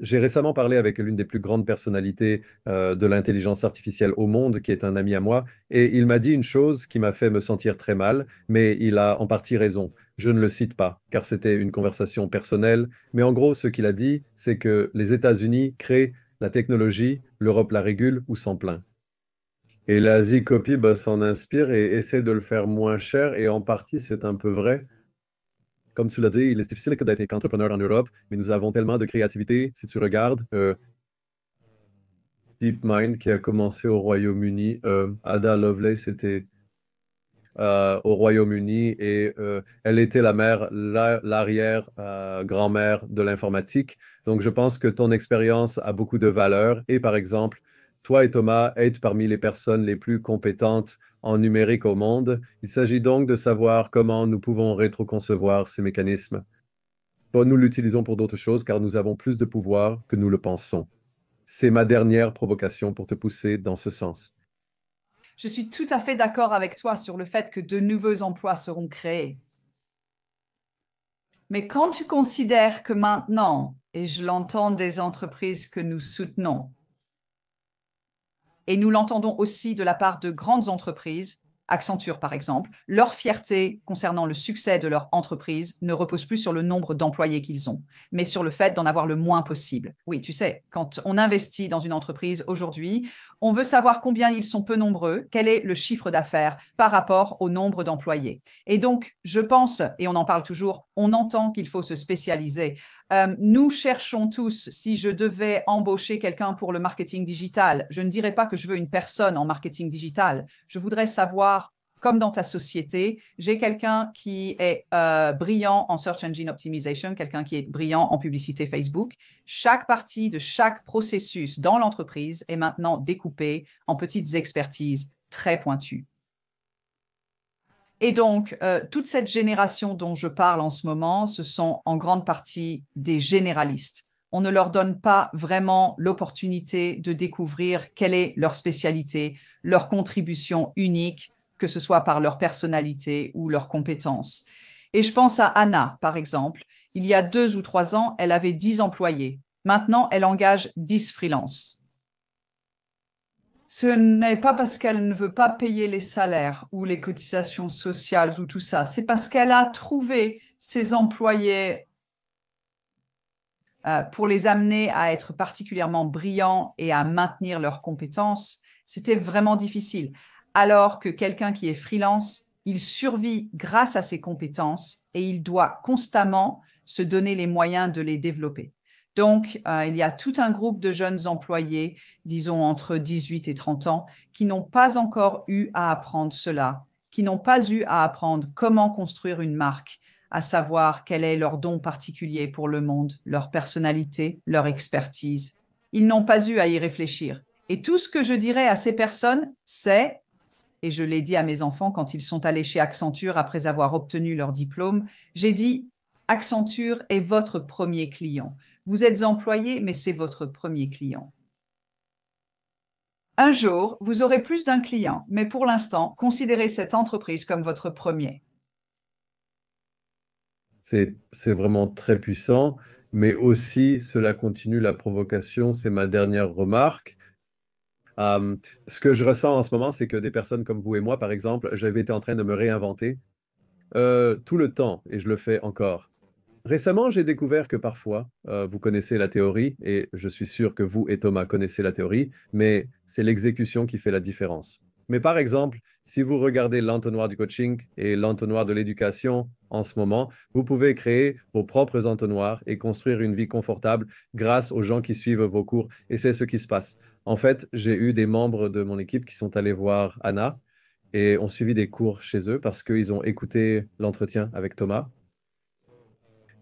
j'ai récemment parlé avec l'une des plus grandes personnalités de l'intelligence artificielle au monde, qui est un ami à moi, et il m'a dit une chose qui m'a fait me sentir très mal, mais il a en partie raison. Je ne le cite pas, car c'était une conversation personnelle, mais en gros, ce qu'il a dit, c'est que les États-Unis créent la technologie, l'Europe la régule ou s'en plaint. Et l'Asie copie, bah, s'en inspire et essaie de le faire moins cher, et en partie, c'est un peu vrai. Comme tu l'as dit, il est difficile d'être entrepreneur en Europe, mais nous avons tellement de créativité. Si tu regardes DeepMind qui a commencé au Royaume-Uni, Ada Lovelace était au Royaume-Uni et elle était l'arrière-grand-mère de l'informatique. Donc, je pense que ton expérience a beaucoup de valeur. Et par exemple, toi et Thomas êtes parmi les personnes les plus compétentes en numérique au monde. Il s'agit donc de savoir comment nous pouvons rétroconcevoir ces mécanismes. Bon, nous l'utilisons pour d'autres choses car nous avons plus de pouvoir que nous le pensons. C'est ma dernière provocation pour te pousser dans ce sens. Je suis tout à fait d'accord avec toi sur le fait que de nouveaux emplois seront créés. Mais quand tu considères que maintenant, et je l'entends des entreprises que nous soutenons, et nous l'entendons aussi de la part de grandes entreprises, Accenture par exemple, leur fierté concernant le succès de leur entreprise ne repose plus sur le nombre d'employés qu'ils ont, mais sur le fait d'en avoir le moins possible. Oui, tu sais, quand on investit dans une entreprise aujourd'hui, on veut savoir combien ils sont peu nombreux, quel est le chiffre d'affaires par rapport au nombre d'employés. Et donc, je pense, et on en parle toujours, on entend qu'il faut se spécialiser. Nous cherchons tous, si je devais embaucher quelqu'un pour le marketing digital, je ne dirais pas que je veux une personne en marketing digital. Je voudrais savoir, comme dans ta société, j'ai quelqu'un qui est brillant en Search Engine Optimization, quelqu'un qui est brillant en publicité Facebook. Chaque partie de chaque processus dans l'entreprise est maintenant découpée en petites expertises très pointues. Et donc, toute cette génération dont je parle en ce moment, ce sont en grande partie des généralistes. On ne leur donne pas vraiment l'opportunité de découvrir quelle est leur spécialité, leur contribution unique, que ce soit par leur personnalité ou leurs compétences. Et je pense à Anna, par exemple. Il y a 2 ou 3 ans, elle avait 10 employés. Maintenant, elle engage 10 freelances. Ce n'est pas parce qu'elle ne veut pas payer les salaires ou les cotisations sociales ou tout ça. C'est parce qu'elle a trouvé ses employés pour les amener à être particulièrement brillants et à maintenir leurs compétences. C'était vraiment difficile. Alors que quelqu'un qui est freelance, il survit grâce à ses compétences et il doit constamment se donner les moyens de les développer. Donc, il y a tout un groupe de jeunes employés, disons entre 18 et 30 ans, qui n'ont pas encore eu à apprendre cela, qui n'ont pas eu à apprendre comment construire une marque, à savoir quel est leur don particulier pour le monde, leur personnalité, leur expertise. Ils n'ont pas eu à y réfléchir. Et tout ce que je dirais à ces personnes, c'est, et je l'ai dit à mes enfants quand ils sont allés chez Accenture après avoir obtenu leur diplôme, j'ai dit, Accenture est votre premier client. Vous êtes employé, mais c'est votre premier client. Un jour, vous aurez plus d'un client, mais pour l'instant, considérez cette entreprise comme votre premier. C'est vraiment très puissant, mais aussi cela continue la provocation. C'est ma dernière remarque. Euh, Ce que je ressens en ce moment, c'est que des personnes comme vous et moi, par exemple, j'avais été en train de me réinventer tout le temps et je le fais encore. Récemment, j'ai découvert que parfois, vous connaissez la théorie et je suis sûr que vous et Thomas connaissez la théorie, mais c'est l'exécution qui fait la différence. Mais par exemple, si vous regardez l'entonnoir du coaching et l'entonnoir de l'éducation en ce moment, vous pouvez créer vos propres entonnoirs et construire une vie confortable grâce aux gens qui suivent vos cours. Et c'est ce qui se passe. En fait, j'ai eu des membres de mon équipe qui sont allés voir Anna et ont suivi des cours chez eux parce qu'ils ont écouté l'entretien avec Thomas.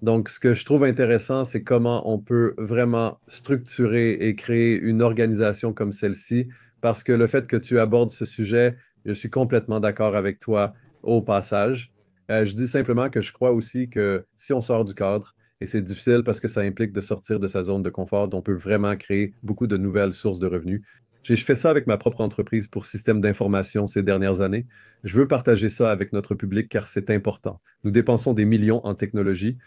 Donc, ce que je trouve intéressant, c'est comment on peut vraiment structurer et créer une organisation comme celle-ci, parce que le fait que tu abordes ce sujet, je suis complètement d'accord avec toi au passage. Je dis simplement que je crois aussi que si on sort du cadre, et c'est difficile parce que ça implique de sortir de sa zone de confort, on peut vraiment créer beaucoup de nouvelles sources de revenus. J'ai fait ça avec ma propre entreprise pour système d'information ces dernières années. Je veux partager ça avec notre public car c'est important. Nous dépensons des millions en technologie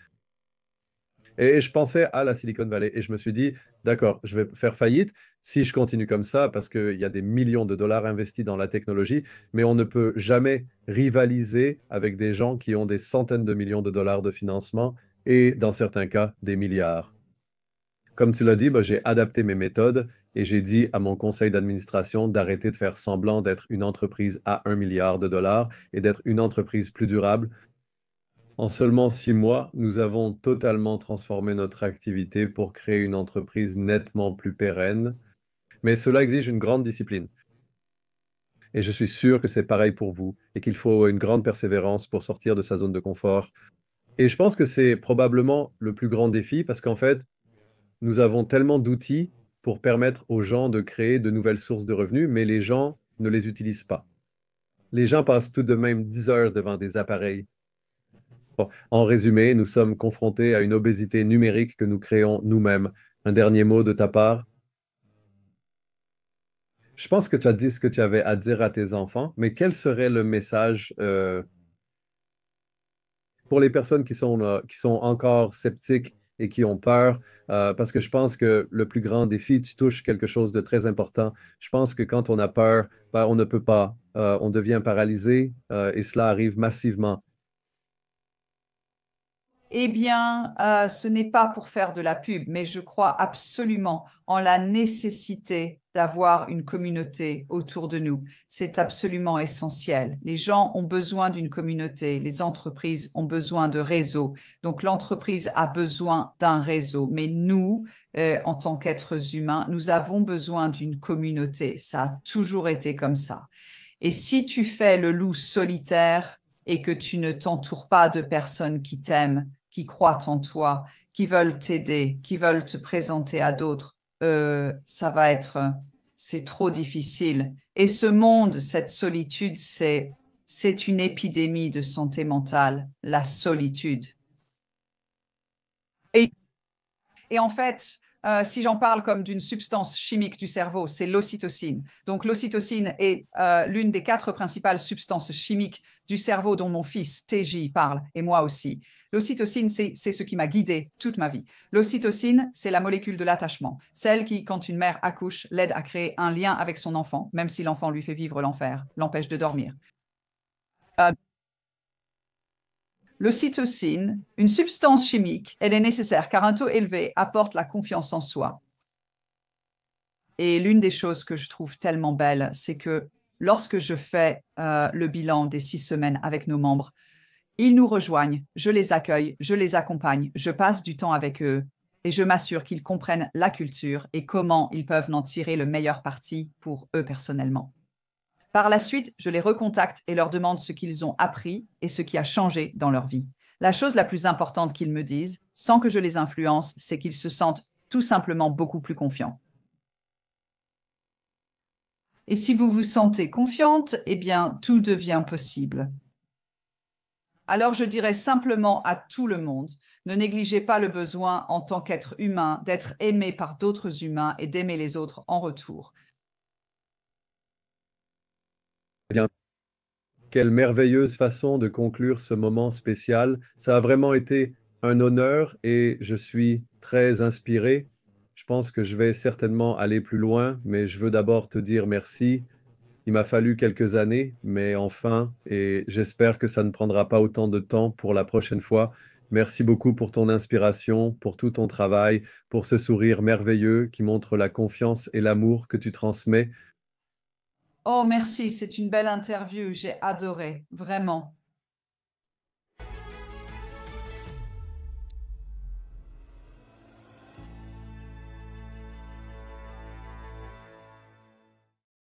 et je pensais à la Silicon Valley et je me suis dit, d'accord, je vais faire faillite si je continue comme ça parce qu'il y a des millions de dollars investis dans la technologie, mais on ne peut jamais rivaliser avec des gens qui ont des centaines de millions de dollars de financement et dans certains cas, des milliards. Comme tu l'as dit, bah, j'ai adapté mes méthodes et j'ai dit à mon conseil d'administration d'arrêter de faire semblant d'être une entreprise à 1 milliard de dollars et d'être une entreprise plus durable. En seulement 6 mois, nous avons totalement transformé notre activité pour créer une entreprise nettement plus pérenne, mais cela exige une grande discipline. Et je suis sûr que c'est pareil pour vous et qu'il faut une grande persévérance pour sortir de sa zone de confort. Et je pense que c'est probablement le plus grand défi parce qu'en fait, nous avons tellement d'outils pour permettre aux gens de créer de nouvelles sources de revenus, mais les gens ne les utilisent pas. Les gens passent tout de même 10 heures devant des appareils. Bon, en résumé, nous sommes confrontés à une obésité numérique que nous créons nous-mêmes. Un dernier mot de ta part? Je pense que tu as dit ce que tu avais à dire à tes enfants, mais quel serait le message pour les personnes qui sont encore sceptiques et qui ont peur? Parce que je pense que le plus grand défi, tu touches quelque chose de très important. Je pense que quand on a peur, ben, on ne peut pas, on devient paralysé et cela arrive massivement. Eh bien, ce n'est pas pour faire de la pub, mais je crois absolument en la nécessité d'avoir une communauté autour de nous. C'est absolument essentiel. Les gens ont besoin d'une communauté, les entreprises ont besoin de réseaux. Donc, l'entreprise a besoin d'un réseau, mais nous, en tant qu'êtres humains, nous avons besoin d'une communauté. Ça a toujours été comme ça. Et si tu fais le loup solitaire et que tu ne t'entoures pas de personnes qui t'aiment, qui croient en toi, qui veulent t'aider, qui veulent te présenter à d'autres, c'est trop difficile. Et ce monde, cette solitude, c'est une épidémie de santé mentale, la solitude. Et Et en fait, si j'en parle comme d'une substance chimique du cerveau, c'est l'ocytocine. Donc l'ocytocine est l'une des 4 principales substances chimiques du cerveau dont mon fils TJ parle, et moi aussi. L'ocytocine, c'est ce qui m'a guidée toute ma vie. L'ocytocine, c'est la molécule de l'attachement, celle qui, quand une mère accouche, l'aide à créer un lien avec son enfant, même si l'enfant lui fait vivre l'enfer, l'empêche de dormir. Euh, L'ocytocine, une substance chimique, elle est nécessaire car un taux élevé apporte la confiance en soi. Et l'une des choses que je trouve tellement belle, c'est que lorsque je fais le bilan des 6 semaines avec nos membres, ils nous rejoignent, je les accueille, je les accompagne, je passe du temps avec eux et je m'assure qu'ils comprennent la culture et comment ils peuvent en tirer le meilleur parti pour eux personnellement. Par la suite, je les recontacte et leur demande ce qu'ils ont appris et ce qui a changé dans leur vie. La chose la plus importante qu'ils me disent, sans que je les influence, c'est qu'ils se sentent tout simplement beaucoup plus confiants. Et si vous vous sentez confiante, eh bien, tout devient possible. Alors, je dirais simplement à tout le monde, ne négligez pas le besoin en tant qu'être humain d'être aimé par d'autres humains et d'aimer les autres en retour. Eh bien, quelle merveilleuse façon de conclure ce moment spécial. Ça a vraiment été un honneur et je suis très inspiré. Je pense que je vais certainement aller plus loin, mais je veux d'abord te dire merci. Il m'a fallu quelques années, mais enfin, et j'espère que ça ne prendra pas autant de temps pour la prochaine fois. Merci beaucoup pour ton inspiration, pour tout ton travail, pour ce sourire merveilleux qui montre la confiance et l'amour que tu transmets. Oh, merci, c'est une belle interview, j'ai adoré, vraiment.